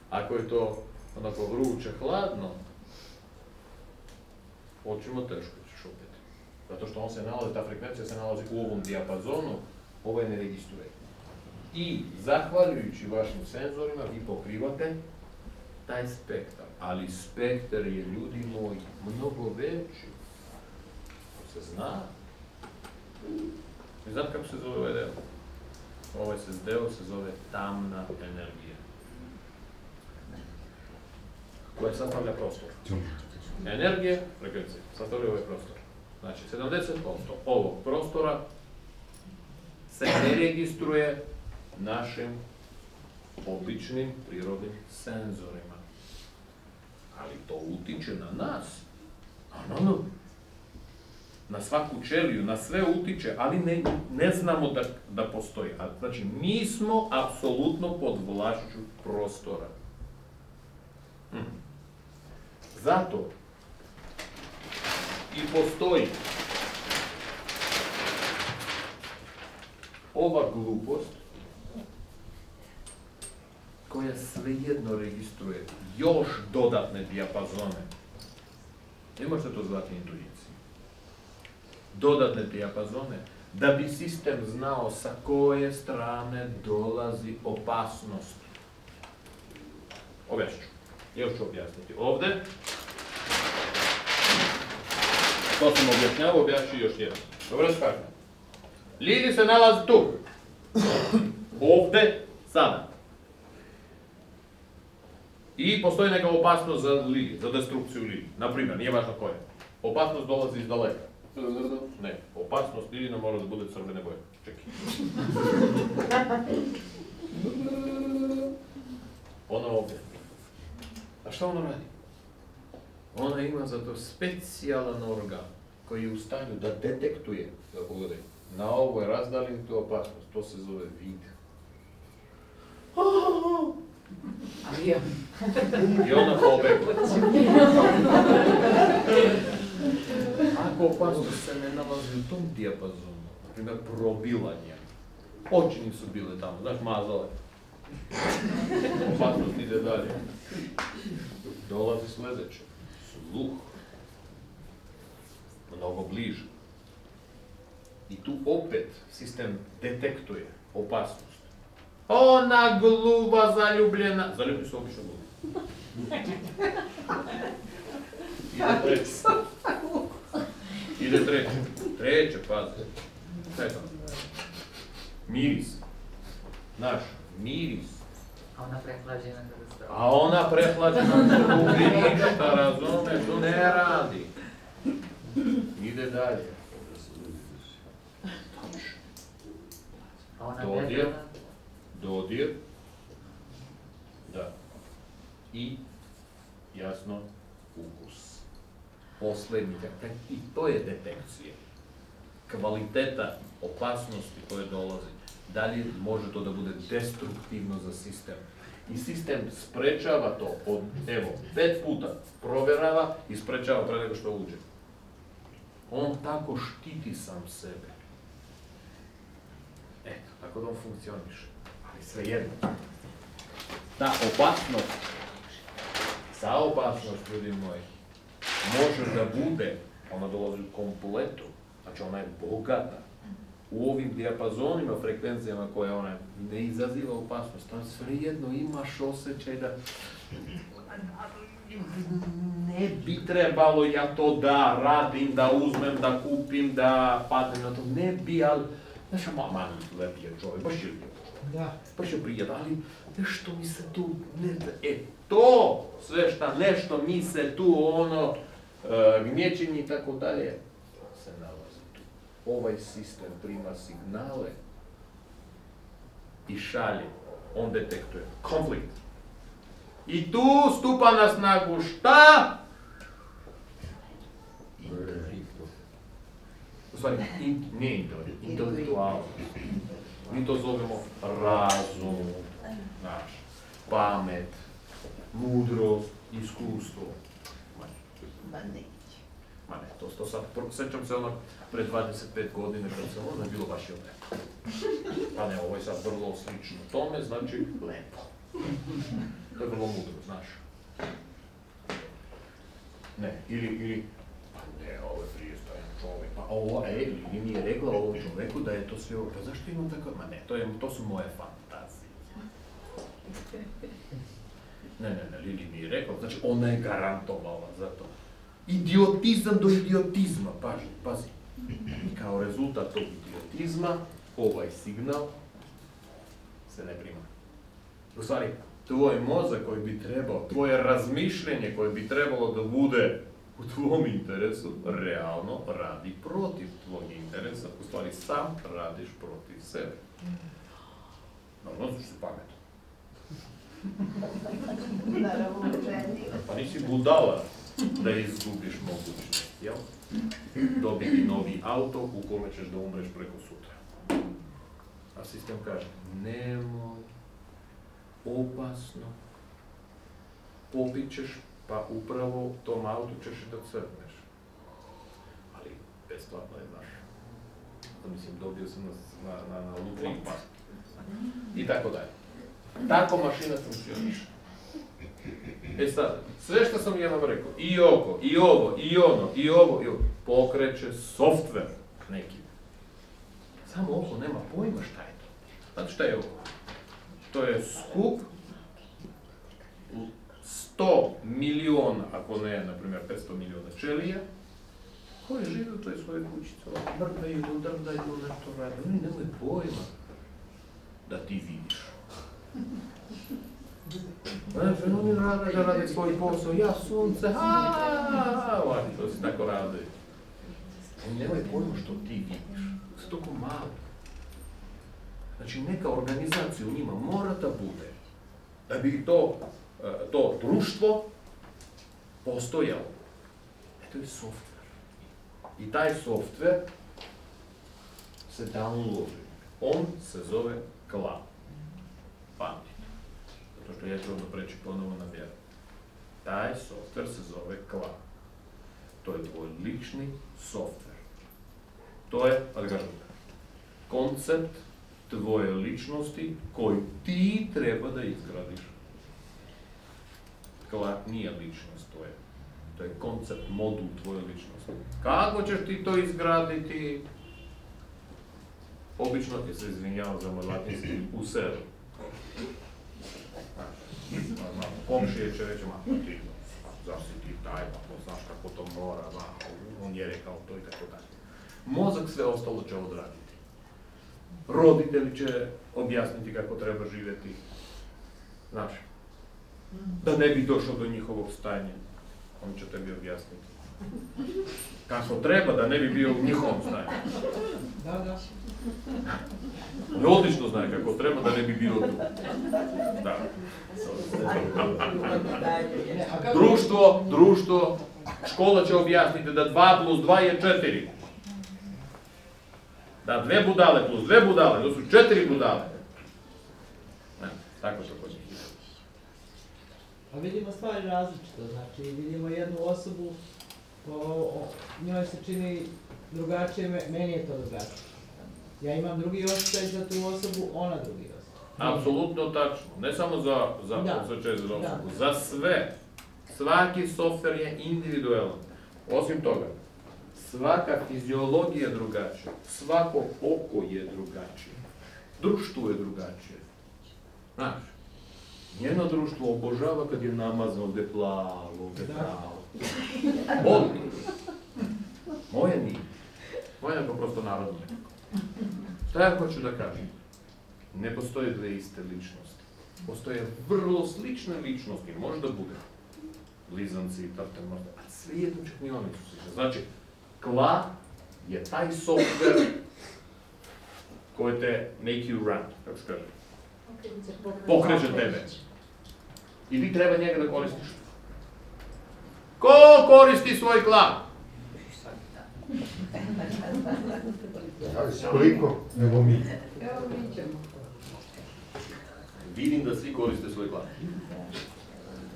Ako je to onako vruće, hladno, očima teško ćeš opet. Zato što on se nalazi, ta frekvencija se nalazi u ovom dijapazonu, ovaj ne registruje. I zahvaljujući vašim senzorima vi pokrivate taj spektar. Ali spektar je, ljudi moji, mnogo veći. To se zna. I znate kako se zove ovaj deo? Ovaj deo se zove tamna energija. Koja sastavlja prostor. Energije, frekvencije, sastavlja ovaj prostor. Znači, 70% ovog prostora se ne registruje našim običnim prirodnim senzorima. Ali to utiče na nas. Na svaku ćeliju, na sve utiče, ali ne znamo da postoji. Znači, mi smo apsolutno pod vlašću prostora. Zato i postoji ova glupost koja svejedno registruje još dodatne dijapazone. Ne možete to zvati intuicijom. Dodatne dijapazone, da bi sistem znao sa koje strane dolazi opasnost. Objasnit ću. Još ću objasniti. Ovdje, to sam objašnjavao, objašnjavao još jedan. Dobro shvatim. Lili se nalazi tu. Ovdje, sada. I postoji neka opasnost za Lili, za destrukciju Lili. Naprimjer, nije važno koja. Opasnost dolazi iz daleka. Ne, opasnost Lili nam mora da bude crvene boje. Čekaj. Ona ovdje. A šta ona radi? Ona ima za to specijalan organ koji je u stanju da detektuje, da pogledaj, na ovoj razdalini tu opasnost. To se zove vid. I ona pobegla. Ako opasnost se ne nalazi u tom dijapazonu, na primjer probilanje, oči nisu bile tamo, znaš, mazale. Opasnost ide dalje. Dolazi sljedeće. Sluh. Mnogo bliže. I tu opet sistem detektuje opasnost. Ona gluba zaljubljena. Zaljubljeni su obično glubi. Ide treće. Ide treće. Treće, pazi. Šta je to? Miris. Naš miris. A ona prehlađena kada se... A ona prehlađena drugi ništa, razumeš, to ne radi. Ide dalje. A ona Dodir. prehlađena... Dodir. Da. I, jasno, ukus. Posljednji. I to je detekcija. Kvaliteta opasnosti koje dolazi. Dalje može to da bude destruktivno za sistem. I sistem sprečava to od, evo, 5 puta provjerava i sprečava pre nego što uđe. On tako štiti sam sebe. Eto, tako da on funkcioniše. Ali svejedno. Ta opasnost, sa opasnost, ljudi moji, može da bude, ona dolazi u kompletu, znači ona je bogata. u ovim dijapazonima, frekvencijama koje ona ne izaziva opasnost, on svejedno imaš osjećaj da ne bi trebalo ja to da radim, da uzmem, da kupim, da padnem na to, ne bi, ali, znaš, man lep je čovjek, baš je lijepo. Da. Baš je prijatno, ali nešto mi se tu, to, sve šta, nešto mi se tu, gnječenje i tako dalje, se nalazi tu. Ovaj sistem prima signale i šalje, on detektuje konflikt. I tu stupa na snagu šta? U stvari, nije intelektualno. Mi to zovemo razum, pamet, mudrost, iskustvo. Ma ne, to sad, sjećam se pred 25 godine kad sam ono je bilo baš i lepo. Pa ne, ovo je sad vrlo slično tome, znači lepo. To je vrlo mudro, znaš. Ne, ili, pa ne, ovo je pristojan čovjek, pa ovo, ili mi je rekla ovom čovjeku da je to sve ovo, pa zašto imam tako, ma ne, to su moje fantazije. Ne, Lili mi je rekla, znači ona je garantovala za to. Idiotizam do idiotizma, pazi. I kao rezultat tog idiotizma, ovaj signal se ne prima. U stvari, tvoj mozak koji bi trebao, tvoje razmišljenje koje bi trebalo da bude u tvom interesu, realno radi protiv tvojeg interesa. U stvari, sam radiš protiv sebe. Naravno, što si pametan. Pa nisi budala da izgubiš mogućnost, jel? Dobiti novi auto u kome ćeš da umreš preko sutra. A sistem kaže, nemoj, opasno, popit ćeš, pa upravo tom autu ćeš i da crkneš. Ali besplatno je, znaš. Mislim, dobio sam na lutriji pas. I tako dalje. Tako mašina funkcioniše. Sad, sve što sam jednom rekao, i oko, i ovo, i ono, i ovo, pokreće softver neki. Samo oko nema pojma šta je to. Znate šta je oko? To je skup 100 miliona, ako ne, na primjer, 500 miliona čelija, koji žive u toj svojoj kućici, mrdaju, drndaju, nešto rade. Oni nemaju pojma da ti vidiš. Znači, oni rade svoj posao, ja sunce, ovako, to se tako rade. Oni nemaju pojma što ti vidiš, su toliko mali. Znači, neka organizacija u njima mora da bude, da bi to društvo postojalo. To je softver. I taj softver se downloadi. On se zove cloud. Pamtite. Zato što ja ću onda preći ponovo na vjeru. Taj softver se zove cloud. To je tvoj lični softver. To je, ali kažem, koncept tvoje ličnosti koji ti treba da izgradiš. Cloud nije ličnost tvoje. To je koncept, modul tvoje ličnosti. Kako ćeš ti to izgraditi? Obično ti se izvinjavam za moj latinski u selu. Komšije će reći, ti, zašto si ti taj, pa znaš kako to mora, on je rekao to i tako dalje. Mozak sve ostalo će odraditi. Roditelji će objasniti kako treba živjeti. Znaš, da ne bi došao do njihovog stanja, on će tebi objasniti. Kako treba da ne bi bio u njihovom stanju. Da. I odlično znaje kako treba da ne bi bio tu. Da. Društvo, škola će objasniti da 2 plus 2 je 4. Da 2 budale plus 2 budale, to su 4 budale. Tako to kod njih. A vidimo stvari različito, znači vidimo jednu osobu, njoj se čini drugačije, meni je to drugačije. Ja imam drugi osjećaj za tu osobu, ona drugi osjećaj. Apsolutno tačno, ne samo za osjećaj za osobu, za sve. Svaki softver je individualan. Osim toga, Svaka fiziologija je drugačija, svako oko je drugačije, društvo je drugačije. Znaš, njeno društvo obožava kad je namazano ovdje plavo, ovdje pravo. Boli. Moje nije. Moje je prosto narodno nekako. Šta ja hoću da kažem? Ne postoje dve iste ličnosti. Postoje vrlo slične ličnosti, možda bude. Blizanci i tako možda, a svijetno čak ni oni su slični. Znači, kla je taj software koji te make you run, kako se kaže. Pokreće tebe. I ti treba njega da koristiš. Ko koristi svoj kla? Koliko? Nego mi. Evo mi ćemo. Vidim da svi koriste svoj klan.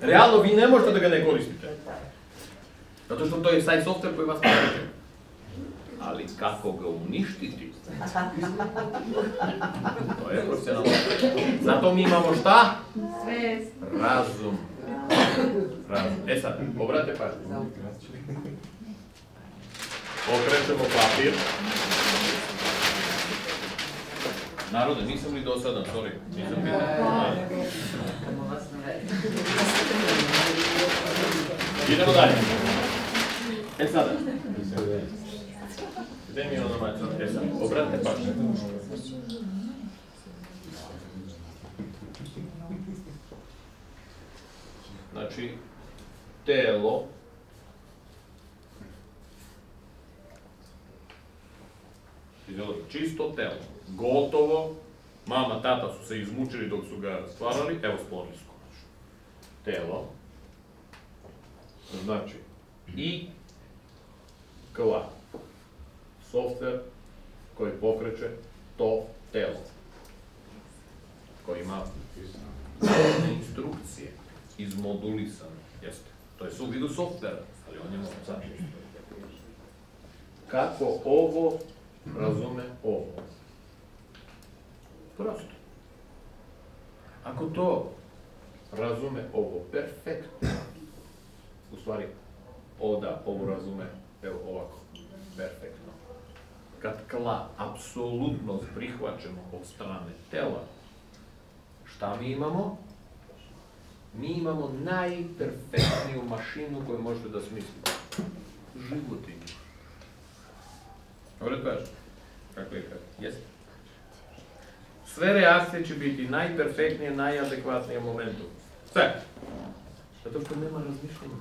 Realno, vi ne možete da ga ne koristite. Zato što to je taj software koji vas pokreće. Ali kako ga uništiti? To je profesionalno. Zato mi imamo šta? Svest. Razum. E sad, obratite pažnju. Okrećemo papir. Narode, nisam li dosadan, sorry. Nisam bio. Idemo dalje. E sada. Gdje mi je ono mačano? E sad, obratite pažnju. Znači, telo čisto telo, gotovo, mama, tata su se izmučili dok su ga stvarali, evo stvorili su konačno. Telo, znači i kla, software koji pokreće to telo, koji ima instrukcije izmodulisane, jeste, to je u vidu softvera, ali on je sad. Kako ovo razume ovo. Prosto. Ako to razume ovo perfektno, u stvari, ovo razume, evo ovako, perfektno. Kad kla apsolutno prihvaćamo od strane tela, šta mi imamo? Mi imamo najperfektniju mašinu koju možete da smislite. Životinju. Dobro kažem. Kako je kako? Jeste. Sve reakcije će biti najperfektnije, najadekvatnije u momentu. Sve. Zato što nema razmišljenja.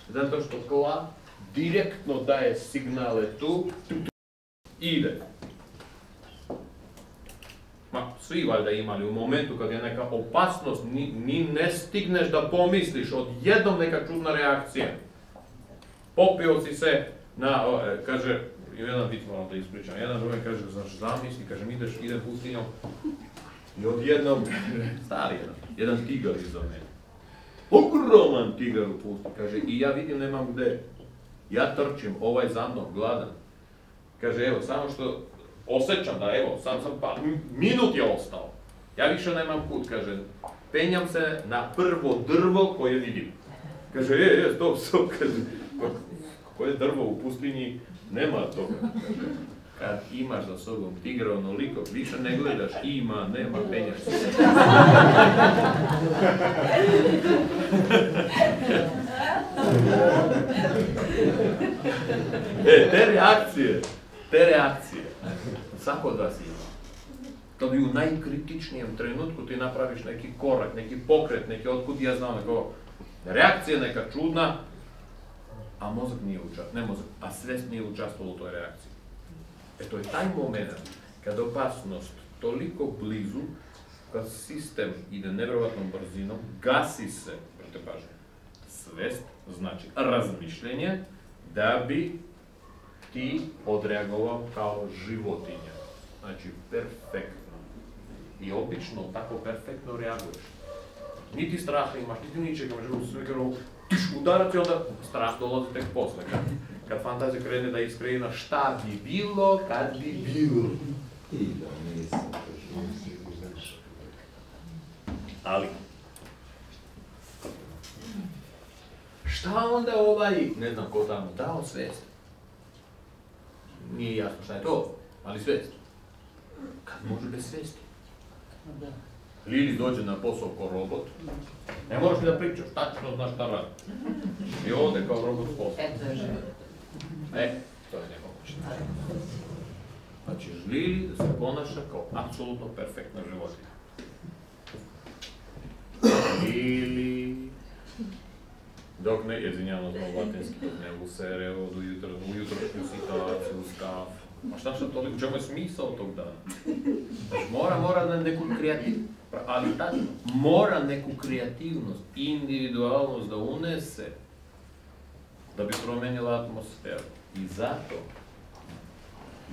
Zato što kla direktno daje signale tu i ide. Svi valjda imali u momentu kad je neka opasnost, ni ne stigneš da pomisliš, odjednom neka čudna reakcija. Popio si se na, kaže, jedan bit moram da ispričam, jedan drugi kaže, znaš, zamisli, kaže, idem pustinjom i odjednom, stari jedan tigar iza mene. Ogroman tigar u pusti, kaže, i ja vidim nemam gde. Ja trčim, ovaj za mnom, gladan. Kaže, evo, samo što osjećam da, evo, sam pa minut je ostao. Ja više nemam put, kaže, penjam se na prvo drvo koje vidim. Kaže, stop, kaže, koje drvo u pustinji, nema toga. Kaže, kad imaš za sobom tigra onoliko, više ne gledaš, ima, nema, penjaš se. Te reakcije, svako od vas ima. Kad u najkritičnijem trenutku ti napraviš neki korak, neki pokret, neki otkud ja znam, neko reakcija neka čudna, a mozak nije učestvovao, ne mozak, a svest nije učestvovao u toj reakciji. To je taj moment kad opasnost toliko blizu, kad sistem ide nevjerovatnom brzinom, gasi se, brate pažnje, svest znači razmišljenje da bi ti odreagovao kao životinja. Znači, perfektno. I obično tako perfektno reaguješ. Niti straha imaš, niti ničega, udarati, onda strah dolazi tek posle. Kad fantazija krene da iskreina šta bi bilo, kad bi bilo. Ali, šta onda ne znam ko tamo, dao svest? nije jasno šta je to, ali svijest. Kad može bez svijesti? Lili dođe na posao kao robot, ne moraš mi da pričaš, tačno znaš šta radi. I ovdje kao robot posao. To je nemoguće. Znači, Lili da se ponaša kao apsolutno perfektna životinja. Lili, dok ne, izvinjavamo zbog latinski, dok ne usere od ujutrošnju situaciju, skaf. A šta toliko, u čemu je smisao tog dana? Znači, mora na neku kreativnost, ali tačno, mora neku kreativnost, individualnost da unese da bi promenila atmosferu. I zato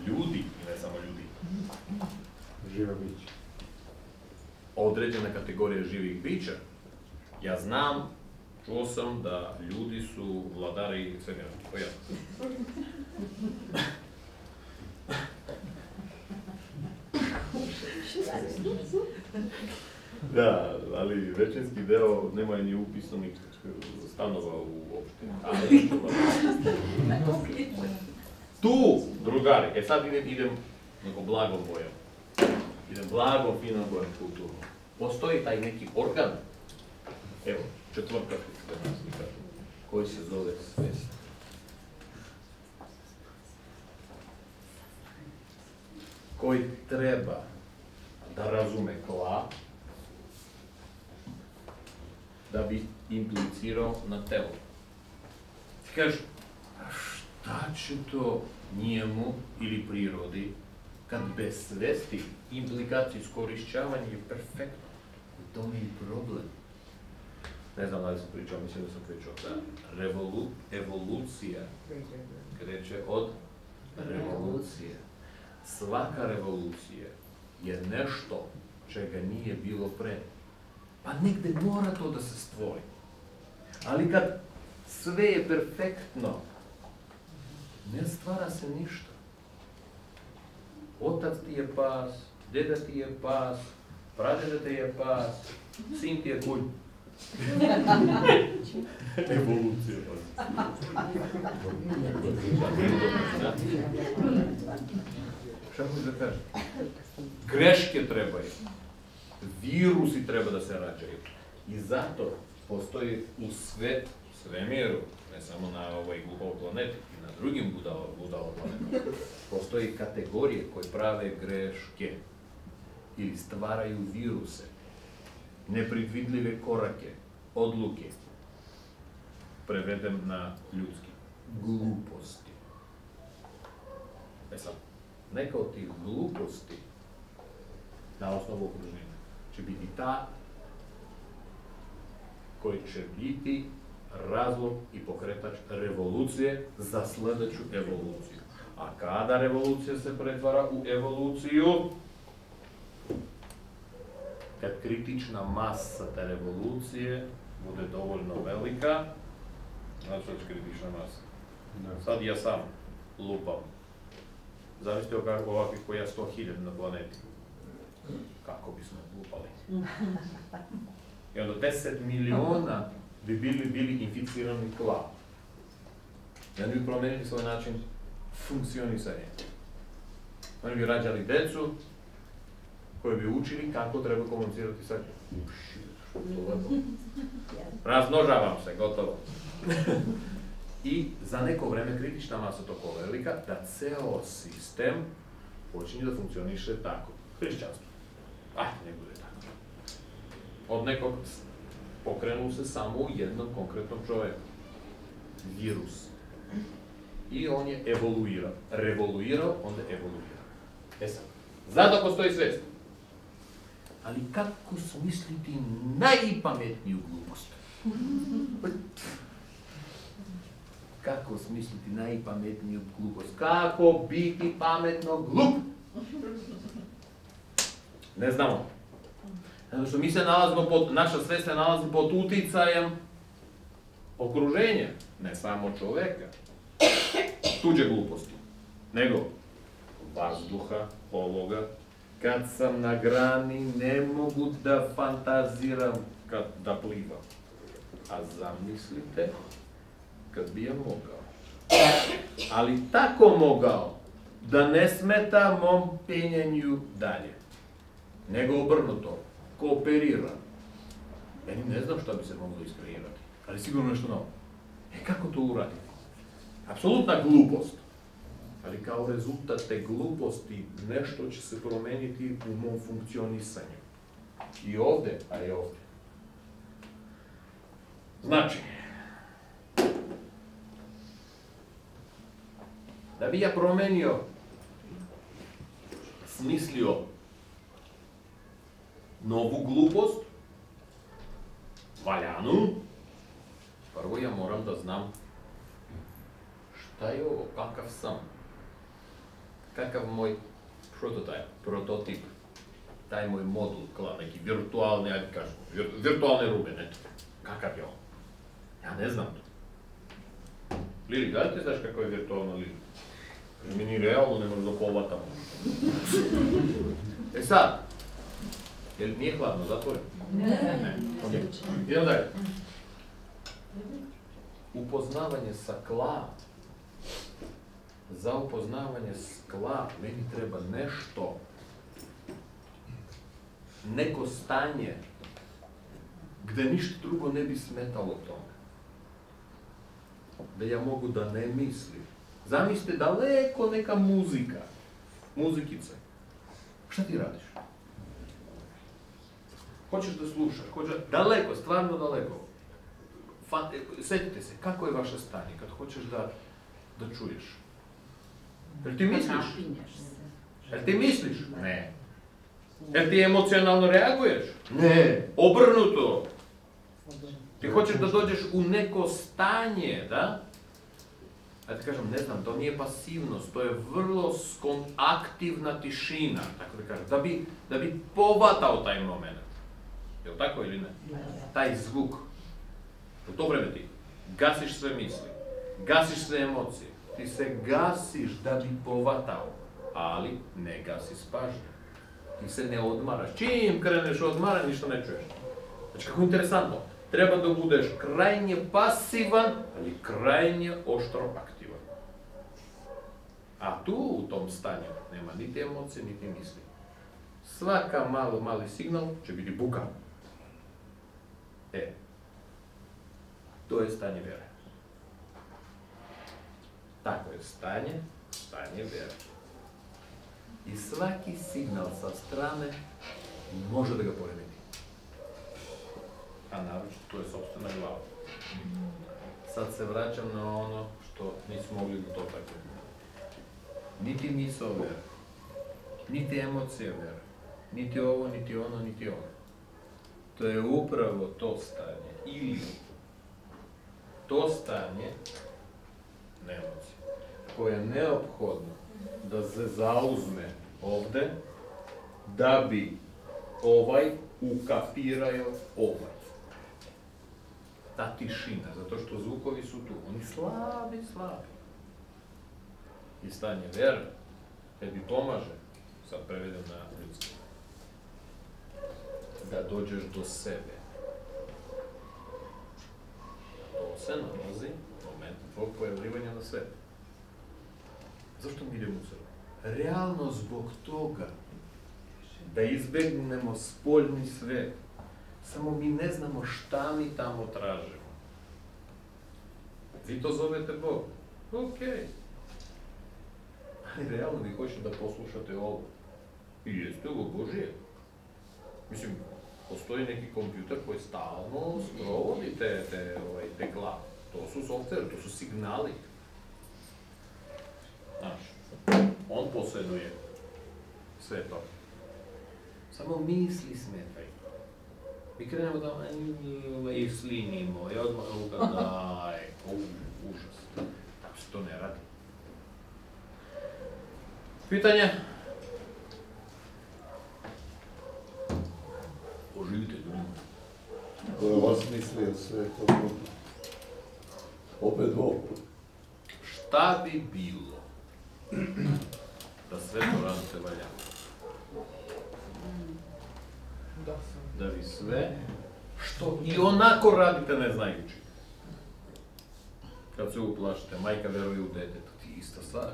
ljudi, i ne samo ljudi, Živa bića. određena kategorija živih bića, ja znam, čuo sam da ljudi su vladari svemira. To ja. Da, ali većinski deo nema ni upisanih stanova u opštini. Tu, drugari, sad idem neko blagom bojom. Idem blagom, finom bojom kulturno. Postoji taj neki organ, evo, četvrtak, koji se zove svest. Koji treba da razume tla, da bi implicirao na telo. Ti kažeš, a šta će to njemu ili prirodi, kad bez svesti implikacije iskorišćavanja je perfektno. U tome je i problem. Ne znam da li sam pričao, mislim da sam pričao da evolucija kreće od revolucije. Svaka revolucija je nešto čega nije bilo pre. Pa negde mora to da se stvori. Ali kad sve je perfektno, ne stvara se ništa. Otac ti je pas, deda ti je pas, pradeda ti je pas, sin ti je konj. Evolucija. Šta hoću da kažem? Greške trebaju. Virusi treba da se rađaju. I zato postoji u svemiru, ne samo na ovoj glupavoj planeti, i na drugim budalom planetama, postoji kategorije koje prave greške ili stvaraju viruse, nepredvidljive korake, odluke, prevedem na ljudski, gluposti. Sad, neka od tih gluposti na osnovu okruženja će biti ta koji će biti razlog i pokretač revolucije za sledeću evoluciju. A kada revolucija se pretvara u evoluciju? Kad kritična masa te revolucije bude dovoljno velika, znači što je kritična masa? Sad ja sam lupam. Zamislite ovakvih koja je 100.000 na planeti. Kako bismo lupali? I onda 10 miliona bi bili inficirani tla. I oni bi promenili svoj način funkcionisanja. Oni bi rađali decu koji bi učili kako treba komunicirati sa njim. Razmnožavam se, gotovo. I za neko vreme kritična masa toliko velika da ceo sistem počinje da funkcioniše tako. Hrišćanstvo. Ne bude tako. Od nekog pokrenuo se samo u jednom konkretnom čoveku. Virus. I on je evoluirao. Revoluirao, onda evoluirao. Sad, zato postoji svest. Ali kako smisliti najpametniju glupost? Kako smisliti najpametniju glupost? Kako biti pametno glup? Ne znamo. Zato što mi se nalazimo naša svest se nalazi pod uticajem okruženja, ne samo čoveka, tuđe gluposti, nego vazduha ovoga. Kad sam na grani, ne mogu da fantaziram da plivam. A zamislite kad bi ja mogao. Ali tako mogao da ne smeta mom penjenju dalje, nego obrnuto, kooperira. Ja ni ne znam šta bi se moglo iskreirati, ali sigurno nešto novo. Kako to uraditi? Apsolutna glupost. Ali kao rezultat te gluposti nešto će se promeniti u mom funkcionisanju. I ovde, a i ovde. Znači, da bi ja promenio, smislio novu glupost, valjanu, prvo ja moram da znam šta je ovo, kakav sam, kakav moj prototip, taj moj modul, neki virtualni, ajde kažem, virtualne Ruben, eto, kakav je on? Ja ne znam to. Lili, da li ti znaš kako je virtualna Lili? Mi ni realno ne možemo da povatamo. E sad, jel nije hladno, zatvorim? Ne. Idemo dalje. Upoznavanje sa kla. Za upoznavanje skla meni treba nešto, neko stanje, gde ništa drugo ne bi smetalo tome. Da ja mogu da ne mislim. Zamislite daleko neka muzika, muzikica. Šta ti radiš? Hoćeš da slušaš, daleko, stvarno daleko. Sjetite se, kako je vaše stanje kad hoćeš da čuješ? Jel ti misliš? Jel ti misliš? Ne. Jel ti emocionalno reaguješ? Ne. Obrnuto. Ti hoćeš da dođeš u neko stanje, da? Ja ti kažem, ne znam, to nije pasivnost, to je vrlo aktivna tišina, tako da kažem, da bi povatao taj moment. Je li tako ili ne? Taj zvuk. U to vreme ti gasiš sve misli, gasiš sve emocije, ti se gasiš da bi povatao, ali ne gasiš pažnju. Ti se ne odmaraš. Čim kreneš odmara, ništa ne čuješ. Znači, kako interesantno, treba da budeš krajnje pasivan, ali krajnje oštro aktivan. A tu, u tom stanju, nema niti emocije, niti misli. Svaka mali signal će biti buka. To je stanje vere. Tako je stanje vere. I svaki signal sa strane može da ga poremeti. A naročito, to je sopstvena glava. Sad se vraćam na ono što nismo mogli da to tako. Niti misao vera, niti emocija vera, niti ovo, niti ono, niti ono. To je upravo to stanje. Ili to stanje, nemocija, koje je neophodno da se zauzme ovde, da bi ovaj ukapirao ovaj. Ta tišina, zato što zvukovi su tu, oni slabi. I stanje vera, tebi pomaže, sad prevedem na ljudski, da dođeš do sebe. To se nalazi u momentu tvojeg pojavljivanja na sebe. Zašto mi idemo u sebe? Realno zbog toga da izbegnemo spoljni svet. Samo mi ne znamo šta mi tamo tražimo. Vi to zovete Bog. Okej. Ali realno vi hoćete da poslušate ovo. I jeste ovo Božije. Mislim, postoji neki kompjuter koji stalno sprovodi te glave. To su software, to su signali. Znaš, on posjeduje sve to. Samo misli smetaju. Mi krenemo da ih slinimo i odmah daj, užas. Tako se to ne radi. Pitanje? Oživite ljudima. Ko je vas mislio sve to opet Bog? Šta bi bilo da sve to radite valjano? Da vi sve, što i onako radite ne znajući. Kad se uplašite, majka veruje u detetu, ti ista stvar.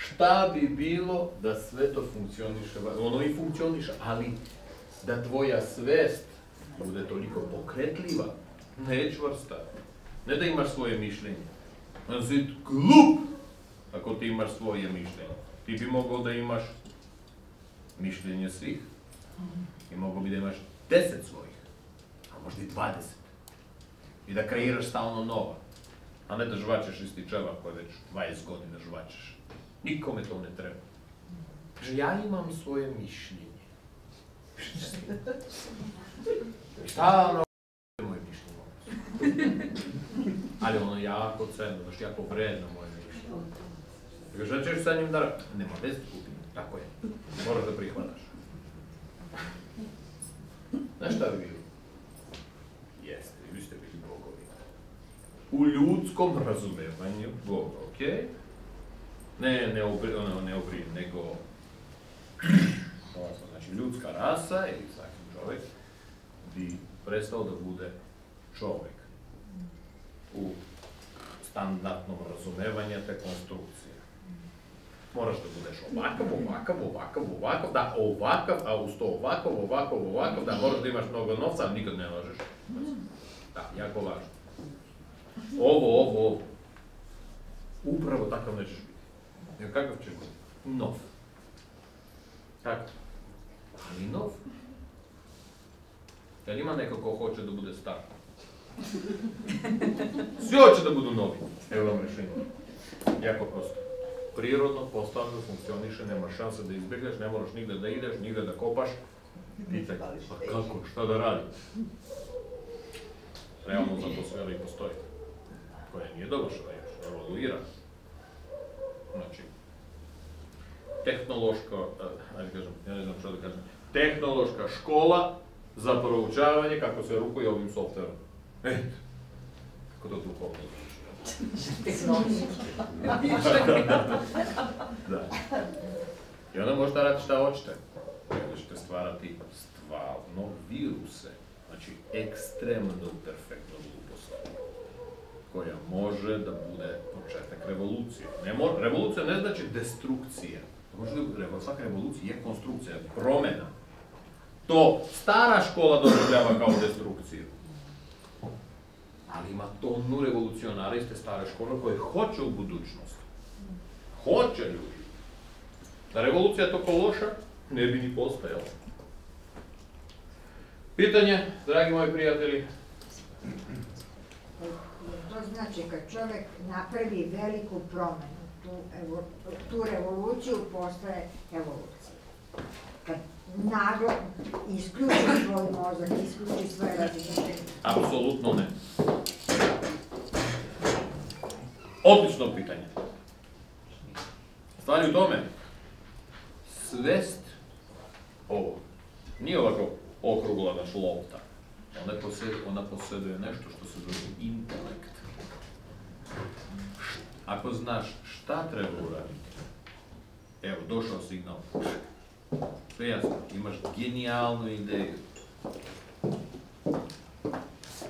šta bi bilo da sve to funkcioniše, ono i funkcioniše, ali da tvoja svest bude toliko pokretljiva, ne čvrsta. Ne da imaš svoje mišljenje. On si glup ako ti imaš svoje mišljenje. Ti bi mogao da imaš mišljenje svih. I mogao bi da imaš 10 svojih, a možda i 20. I da kreiraš stalno nova. A ne da žvačeš isti čevap koji već 20 godina žvačeš. Nikome to ne treba. Kaže, ja imam svoje mišljenje. Stalno moje mišljenje. Ali ono jako cenno, znaš, jako vredno moje mišljenje. Kaže, šta ćeš sa njim da radi? Nema veze, kupim. Tako je. Moraš da prihvataš. Znaš šta bi bilo? Jeste, vi ste bili bogovi. U ljudskom razumevanju Boga, okej? Ne obrin, nego znači ljudska rasa ili svaki čovjek bi prestao da bude čovjek u standardnom razumevanju te konstrukcije. Moraš da budeš ovakav, da ovakav, a uz to ovakav, da moraš da imaš mnogo novca, ali nikad ne lažeš. Da, jako važno. Ovo. Upravo takav nećeš biti. Jer kakav ćeš biti? Nov. Tako. Ali nov. Jel ima neko ko hoće da bude star? Svi hoće da budu novi. Evo vam rešenje. Jako prosto. Prirodno, postavno, funkcioniše, nema šanse da izbjegneš, ne moraš nigde da ideš, nigde da kopaš. Pitaj, pa kako, šta da radi? Realno za to sve i postoji. Koja nije dovršena još, evoluira. Znači, tehnološka škola za proučavanje kako se rukuje ovim softverom. Eto, kako to duhovno zvuči. Da. I onda možete raditi šta hoćete. Onda ćete stvarati stvarno viruse. Znači, ekstremno perfektno glupost. Koja može da bude početak revolucije. Revolucija ne znači destrukcija. Svaka revolucija je konstrukcija, promjena. To stara škola doživljava kao destrukciju. Ali ima tonu revolucionara iz te stare škole koje hoće u budućnost. Hoće ljudi. Da revolucija je toko loša, ne bi ni postojala. Pitanje, dragi moji prijatelji. To znači kad čovjek napravi veliku promjenu, tu revoluciju postaje evolucija. Kad naglo isključi svoj mozak, isključi svoje razmišljenje. Apsolutno ne. Odlično pitanje. Stvar je u tome, svest ovo, nije ovako okrugla naš lopta. Ona posjeduje nešto što se zove intelekt. Ako znaš šta treba uraditi, evo, došao signal, sve jasno, imaš genijalnu ideju.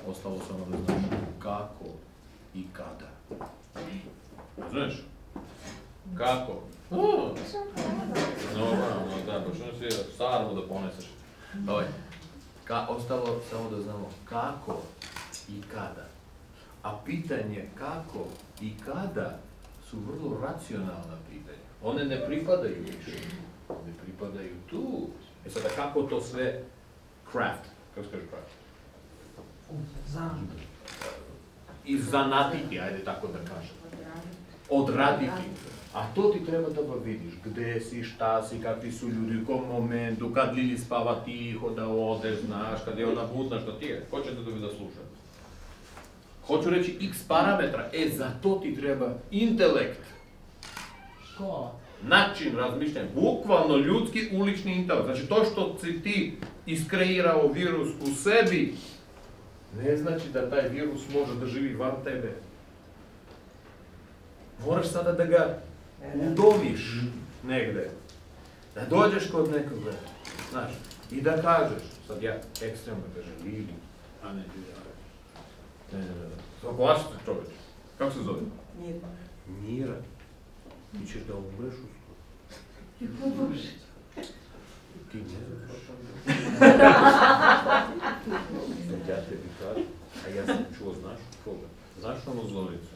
Ostalo samo da znaš kako i kada. Znaš? Kako? Da, počneš svi sarmu da poneseš. Ostalo samo da znamo kako i kada. A pitanje kako i kada su vrlo racionalna pitanja. One ne pripadaju više. One pripadaju tu. Sada kako to sve craft, kako se kaže craft? I zanatiti, ajde tako da kažem. Odraditi. A to ti treba da vidiš, gde si, šta si, kakvi su ljudi, u kom momentu, kad Lili spava tiho, da odeš, znaš, kad je ona budna, što ti je, ko će da dobi da sluša? Hoću reći x parametra, za to ti treba intelekt. Škola. Način razmišljanja, bukvalno ljudski ulični intelekt. Znači to što si ti iskreirao virus u sebi, ne znači da taj virus može da živi van tebe. Moraš sada da ga udomiš negde. Da dođeš kod nekoga, znaš, i da kažeš, sad ja ekstremno kažem, Lili, a ne ti ne. Svako vaš čovječ, kako se zove? Mira. Ti ćeš da umreš uskoro. Ti ne znaš o tome. Ja tebi kažem, a ja sam čuo, znaš od koga? Znaš onu Zoricu?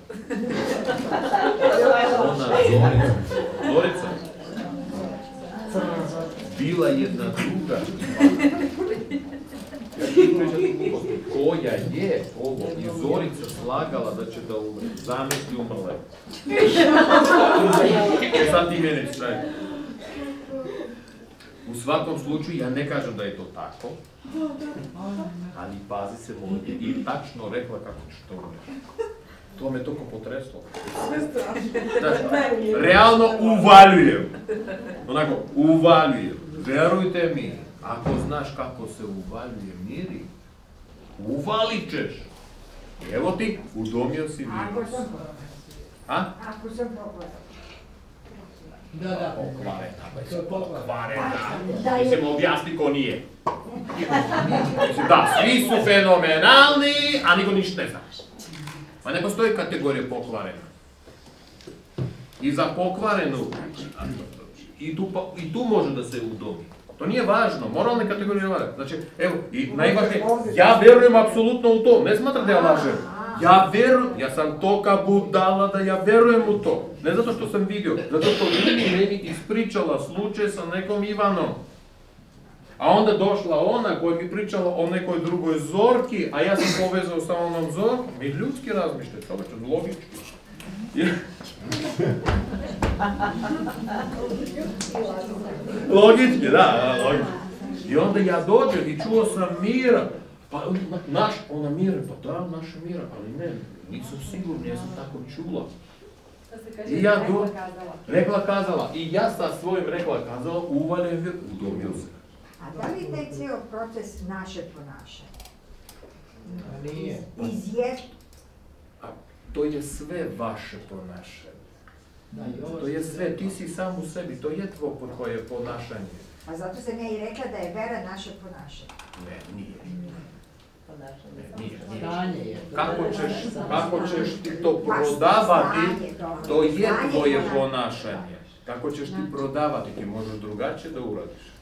Ona Zorica. Bila jedna druga. Ja ti pričam gluposti. Koja je ovo i Zorica slagala da će da umre. Zamisli umrla. Sad ti mene straj. U svakom slučaju, ja ne kažem da je to tako, ali pazi se ovdje i tačno rekla kako ćeš to umreti. To me toliko potreslo. Znači, realno uvaljujem. Onako, uvaljujem. Verujte mi, ako znaš kako se uvaljuje miri, uvalit ćeš. Evo ti, udomio si virus. Ako sam pokvarena. Da. Pokvarena. Mislim, objasni ko nije. Mislim, da, svi su fenomenalni, a niko ništa ne zna. Pa ne postoji kategorija pokvarena. I za pokvarenu, i tu može da se udomi. To nije važno, moralne kategorije ne važno. Znači, evo, i najvažnije, ja verujem apsolutno u to, ne smatram da ja lažem. Ja verujem, ja sam toka budala da ja verujem u to. Ne zato što sam vidio, zato što Lili meni ispričala slučaj sa nekom Ivanom. A onda došla ona koja mi pričala o nekoj drugoj Zorki, a ja sam povezao sa onom Zorkom. Mi ljudski razmišljaju, čovječe, logički. Logički, da, logički. I onda ja dođem i čuo sam Mira. Pa, ona Mira, pa da, naša Mira, ali ne, nisam sigurno, ja sam tako čula. I ja rekla kazala. I ja sa svojim rekla kazala uvaljem udomio se. A da li taj cijel proces naše ponašanje? Nije. To je sve vaše ponašanje. To je sve, ti si sam u sebi, to je tvoje ponašanje. A zato sam ja i rekla da je vera naše ponašanje. Ne, nije. Kako ćeš ti to prodavati, to je tvoje ponašanje. Kako ćeš ti prodavati, ti možeš drugačije da uradiš.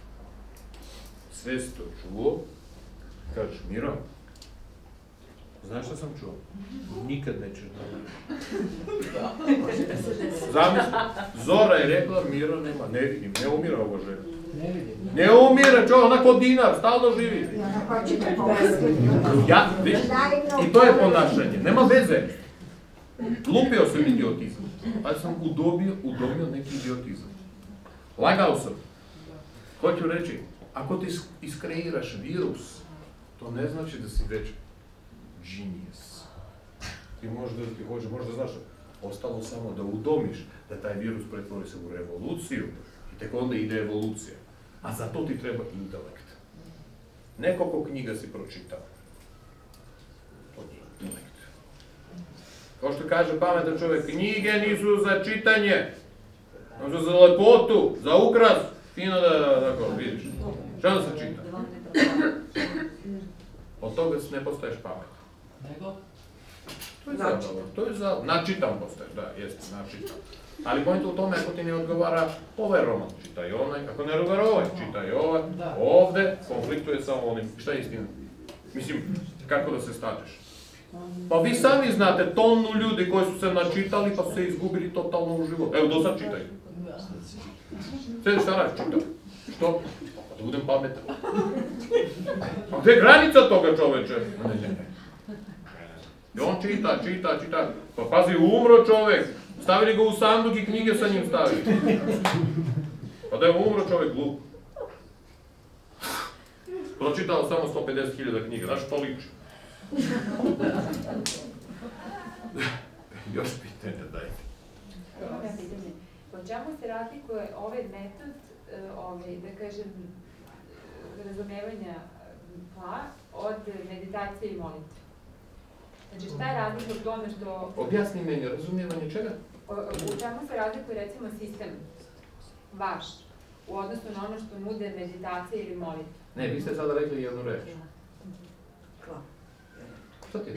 Sve si to čuo, kažeš Miro, znaš što sam čuo? Nikad nećeš da umreš. Zamisli, Zora je rekla Miro nema, ne vidim, ne umira ovo žena. Ne umire čovjek, onako dinar, stalno živi. I to je ponašanje, nema veze. Lupio sam idiotizam, ali sam udomio neki idiotizam. Lagao sam. Hoću reći, ako ti iskreiraš virus, to ne znači da si već genius. Ti možda znaš, ostalo samo da udomiš da taj virus pretvori se u revoluciju i tek onda ide evolucija. A za to ti treba intelekt. Nekoliko knjiga si pročitao. To nije intelekt. Kao što kaže pametan čovjek, knjige nisu za čitanje, nego za lepotu, za ukras. Fino da, tako, vidiš. Što da se čita? Od toga ne postaješ pametan. Nego? To je zabavno. Načitam postaješ, da, jeste, načitam. Ali pojenta u tome, ako ti ne odgovara ovaj roman, čitaj onaj, ako ne odgovara ovaj, čitaj ovaj, ovdje konfliktuje sa onim. Šta je istina? Mislim, kako da se stateš? Pa vi sami znate tonu ljudi koji su se načitali pa su se izgubili totalno u životu. Evo, do sad čitaj. Sve šta radi, čitaj. Što? Da budem pametan. A gdje je granica toga čoveče? Ne. I on čita. Pa pazi, umro čovjek. Stavili ga u sanduk i knjige sa njim stavili. Pa da je umro čovjek glup. Pročitao samo 150.000 knjiga, znaš što liči? Još pitanje, dajte. Po čemu se razlikuje ovaj metod, da kažem, razumevanja tla od meditacije i molitve? Znači šta je razlika u tome što... Objasni meni, razumijevanje čega? U čemu se razlikuje recimo sistem vaš u odnosu na ono što nude meditacije ili molitve? Ne, vi ste sada rekli jednu reč. Šta ti je?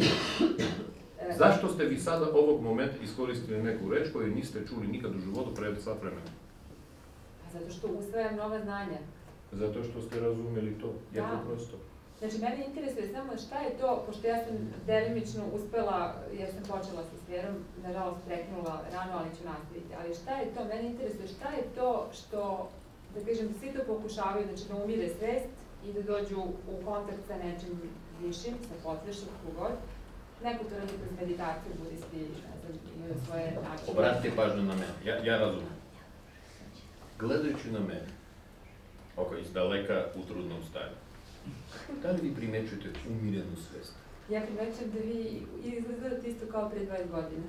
Zašto ste vi sada ovog momenta iskoristili neku reč koju niste čuli nikad u životu pre sat vremena? Zato što usvajam nova znanja. Zato što ste razumeli to, jako prosto. Znači, mene interesuje samo šta je to, pošto ja sam delimično uspela, jer sam počela sa sferom, nažalost prekinula rano, ali ću nastaviti, ali šta je to, mene interesuje šta je to što, da kažem, svi to pokušavaju, znači da umire svest i da dođu u kontakt sa nečim višim, sa potrešom, kogod. Neko to radi kroz meditaciju, budisti, ne znam, imaju svoje načine. Obratite pažnju na mene, ja razumem. Gledajući na mene, oko iz daleka u trudnom stanju, da li vi primećujete umirenu svest? Ja primećujem da vi izgledate isto kao pre 20 godina.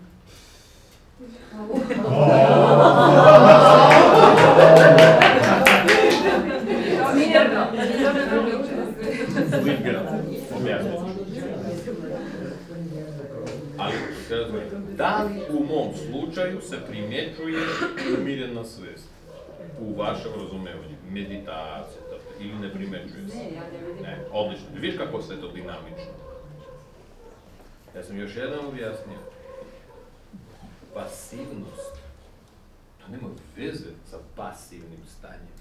Mirno. Ali, da li u mom slučaju se primećuje umirena svest? U vašem razumevanju, meditacija, ili ne primećuje se? Ne, ja ne vidim. Ne, odlično. Viš kako sve to dinamično? Ja sam još jedan objasnio. Pasivnost, to nema veze sa pasivnim stanjem.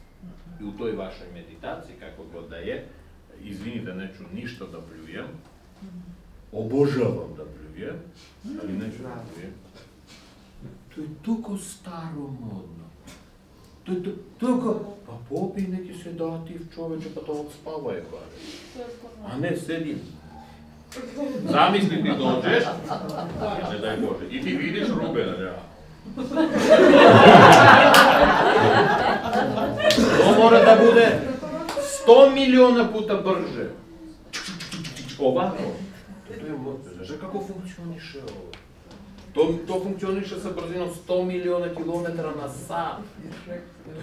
I u toj vašoj meditaciji, kako god da je, izvinite, neću ništa da pljujem, obožavam da pljujem, ali neću da pljujem. To je toliko staromodno. To je toliko, pa popij neki sedativ čoveče, pa to odspavaj bar. A ne, sedim. Zamisli ti dođeš, ne daj Bože, i ti vidiš Rubena, ja. To mora da bude 100 miliona puta brže. Ovako. To je moćno. Znaš kako funkcioniše ovo? To funkcioniše sa brzinom 100 miliona kilometara na sat.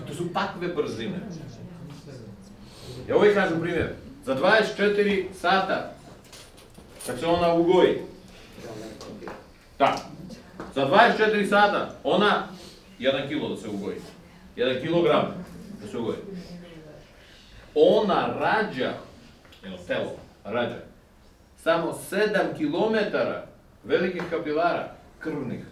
To su takve brzine. Ja uvijek kažem primjer. Za 24 sata, kad se ona ugoji, za 24 sata, ona 1 kilo da se ugoji, 1 kilogram da se ugoji. Ona rađa, telo rađa, samo 7 kilometara velikih kapilara, krvnih.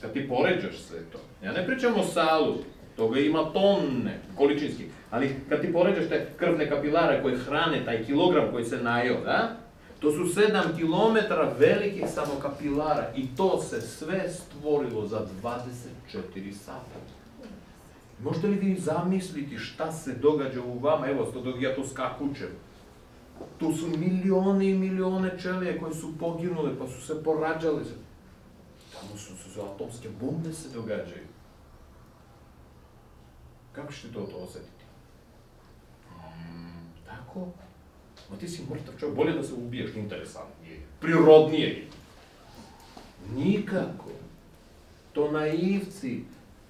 Kad ti poređaš sve to, ja ne pričam o salu, toga ima tonne, količinski, ali kad ti poređaš te krvne kapilare koje hrane taj kilogram koji se najeo, da? To su 7 kilometara velikih samo kapilara i to se sve stvorilo za 24 sata. Možete li vi zamisliti šta se događa u vama? Evo, dok ja to skakućem. Tu su milione i milione čelije koje su poginule, pa su se porađale. Tamo su atomske bombe se događaju. Kako ćete to osjetiti? Tako? Ma ti si mrtav čovjek, bolje da se ubiješ, interesantnije, prirodnije je. Nikako. To naivci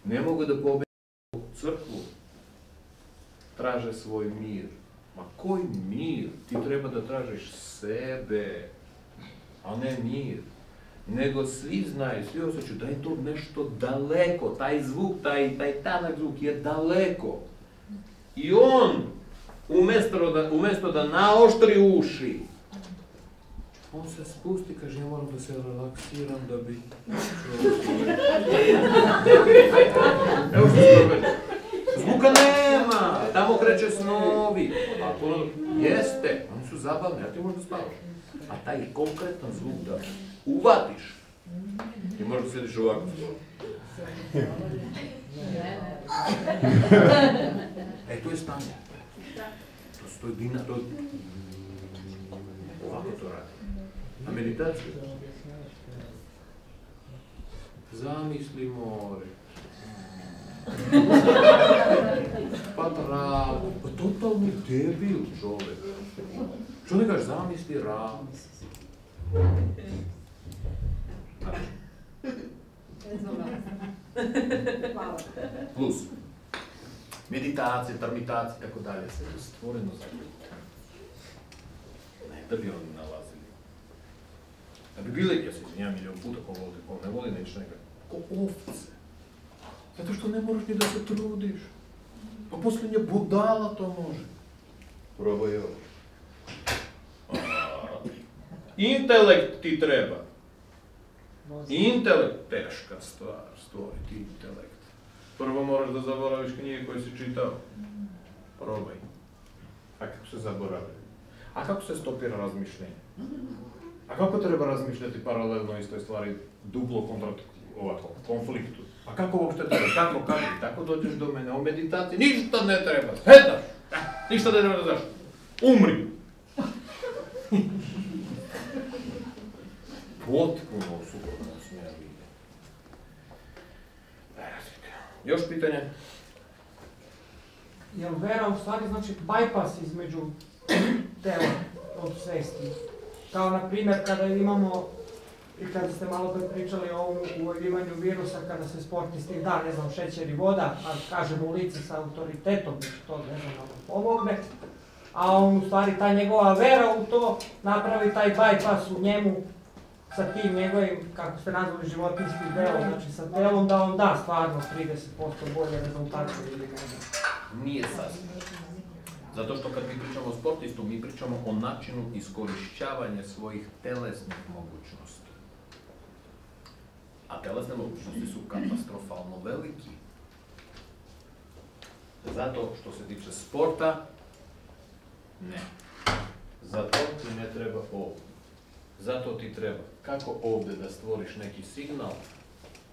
ne mogu da pobede u crkvu. Traže svoj mir. Ma koji mir? Ti treba da tražiš sebe, a ne mir. Nego svi znaju, svi osjećaju da je to nešto daleko, taj zvuk, taj tanak zvuk je daleko. I on, umjesto da naoštri uši, on se spusti, kaže, ja moram da se relaksiram da bi Evo što se događa. Zvuka nema, tamo kreće snovi. A to jeste, oni su zabavni, a ti možda spavaš. A taj konkretan zvuk da uvatiš, ti možda sjediš ovako. To je stanje. To je dina, to je... Ovako to radi. A meditacija? Zamisli more. Pa travu. Pa totalni debil čovjek. Što ne kaže, zamisli ravu. Hvala. Plus. Meditacije, termitacije, tako dalje, sve je stvoreno za ljudi. Ne da bi oni nalazili. Da bi bili, ja se izvinjam milion puta ko ne voli neće nekako, ko ovce. Zato što ne moraš ni da se trudiš. Pa posljednje budala to može. Probaj ovo. Intelekt ti treba. Intelekt, teška stvar, stvoriti intelekt. Prvo moraš da zaboraviš knjige koje si čitao. Probaj. A kako se zaboravljaju? A kako se stopira razmišljenje? A kako treba razmišljati paralelno istoj stvari, duplo ovako, konfliktu? A kako uopšte treba? Kako? Tako dođeš do mene o meditaciji? Ništa ne treba, sedaš! Ništa ne treba da daš. Umri! Potpuno suprotno smjer ide. Još pitanje? Jel vera u stvari znači bypass između tela od svesti? Kao na primjer kada imamo, i kada ste malo pre pričali o ovom uvaljivanju virusa, kada se sportisti da, ne znam, šećer i voda, a kažemo u lice sa autoritetom, to ne znam, pomogne, a on u stvari ta njegova vera u to napravi taj bypass u njemu sa tim njegovim, kako ste nazvali, životinjskim delom, znači sa telom, da on da stvarno 30% bolje rezultate ili ne znam. Nije sasvim. Zato što kad mi pričamo o sportistu, mi pričamo o načinu iskorišćavanja svojih telesnih mogućnosti. A telesne mogućnosti su katastrofalno veliki. Zato što se tiče sporta, ne. Zato ti ne treba ovdje. Zato ti treba kako ovdje da stvoriš neki signal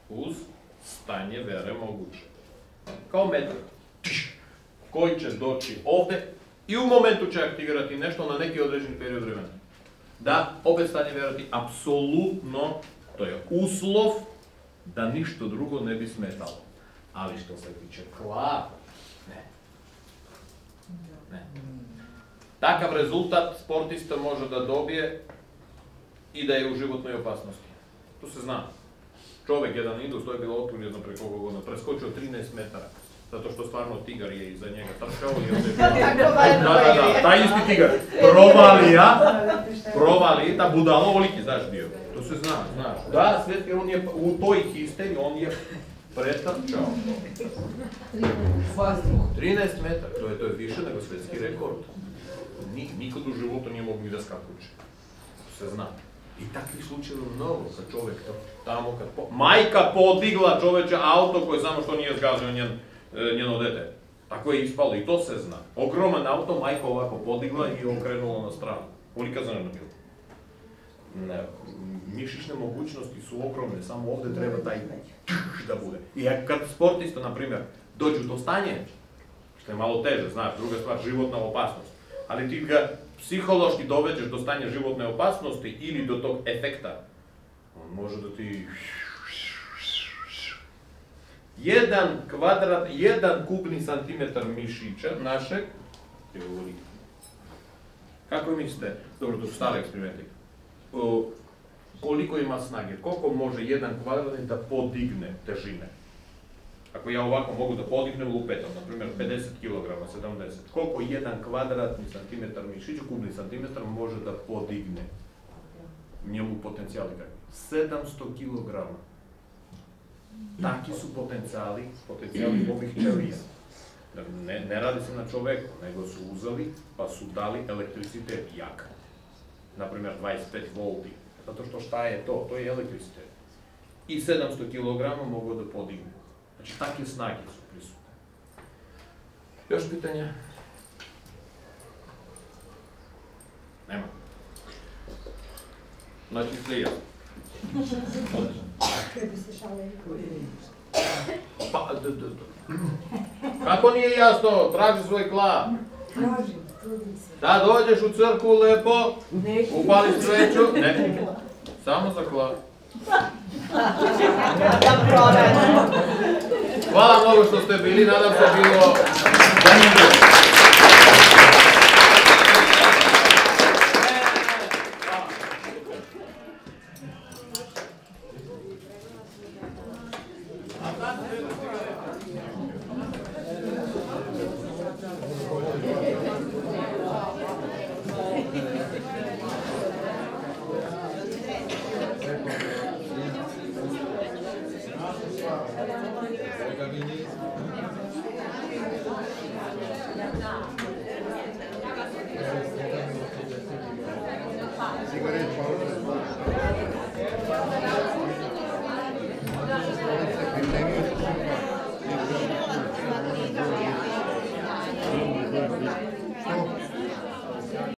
uz stanje vere moguće. Kao metar koji će doći ovdje i u momentu će aktivirati nešto na neki određeni period vremena. Da, opet stanje vjerati, apsolutno, to je uslov da ništa drugo ne bi smetalo. Ali što se tiče tla, ne. Takav rezultat sportista može da dobije i da je u životnoj opasnosti. To se zna. Čovjek, jedan Indus, to je bilo otvoreno, ne znam preko koliko godina, preskočio 13 metara. Zato što stvarno tigar je iza njega trčao i onda je da, taj isti tigar. Provali, ta budala ovoliki, znaš bio. To se zna, znaš. Da, svjetski, on je u toj histeri, on je pretrčao. 13 metara, to je više nego svjetski rekord. Nikad u životu nije mogu ni da skakuće. To se zna. I takvih slučajeva mnogo, kad čovjek tamo, majka podigla čoveče auto koje samo što nije zgazio njeno dete. Tako je ispalo i to se zna. Ogroman auto, majka ovako podigla i okrenula na stranu. Kolika zanimljiva bila. Mišićne mogućnosti su ogromne, samo ovdje treba taj da bude. I kad sportista, na primjer, dođu do stanja, što je malo teže, znaš, druga stvar, životna opasnost. Ali ti ga psihološki doveđeš do stanja životne opasnosti ili do tog efekta, on može da ti... Jedan kubni santimetar mišića našeg, kako mislite, dobro, to su stari eksperimenti, koliko ima snage, koliko može jedan kvadratni da podigne težine? Ako ja ovako mogu da podignem lupetom, na primjer 50 kg, 70, koliko jedan kvadratni santimetar mišića, kubni santimetar, može da podigne? Njemu potencijali kakvi? 700 kg. Taki su potencijali ovih ćelija. Ne radi se na čoveku, nego su uzeli pa su dali elektricitet jak. Naprimjer 25 volti. Zato što šta je to? To je elektricitet. I 700 kg mogu da podigne. Znači takve snage su prisutne. Još pitanja? Nema. Znači sve jasno. Pa, kako nije jasno? Traži svoj kla. Tražim, trudim se. Da dođeš u crkvu lepo, upališ sveću, ne, samo za kla. Hvala mnogo što ste bili, nadam se bilo zanimljivo.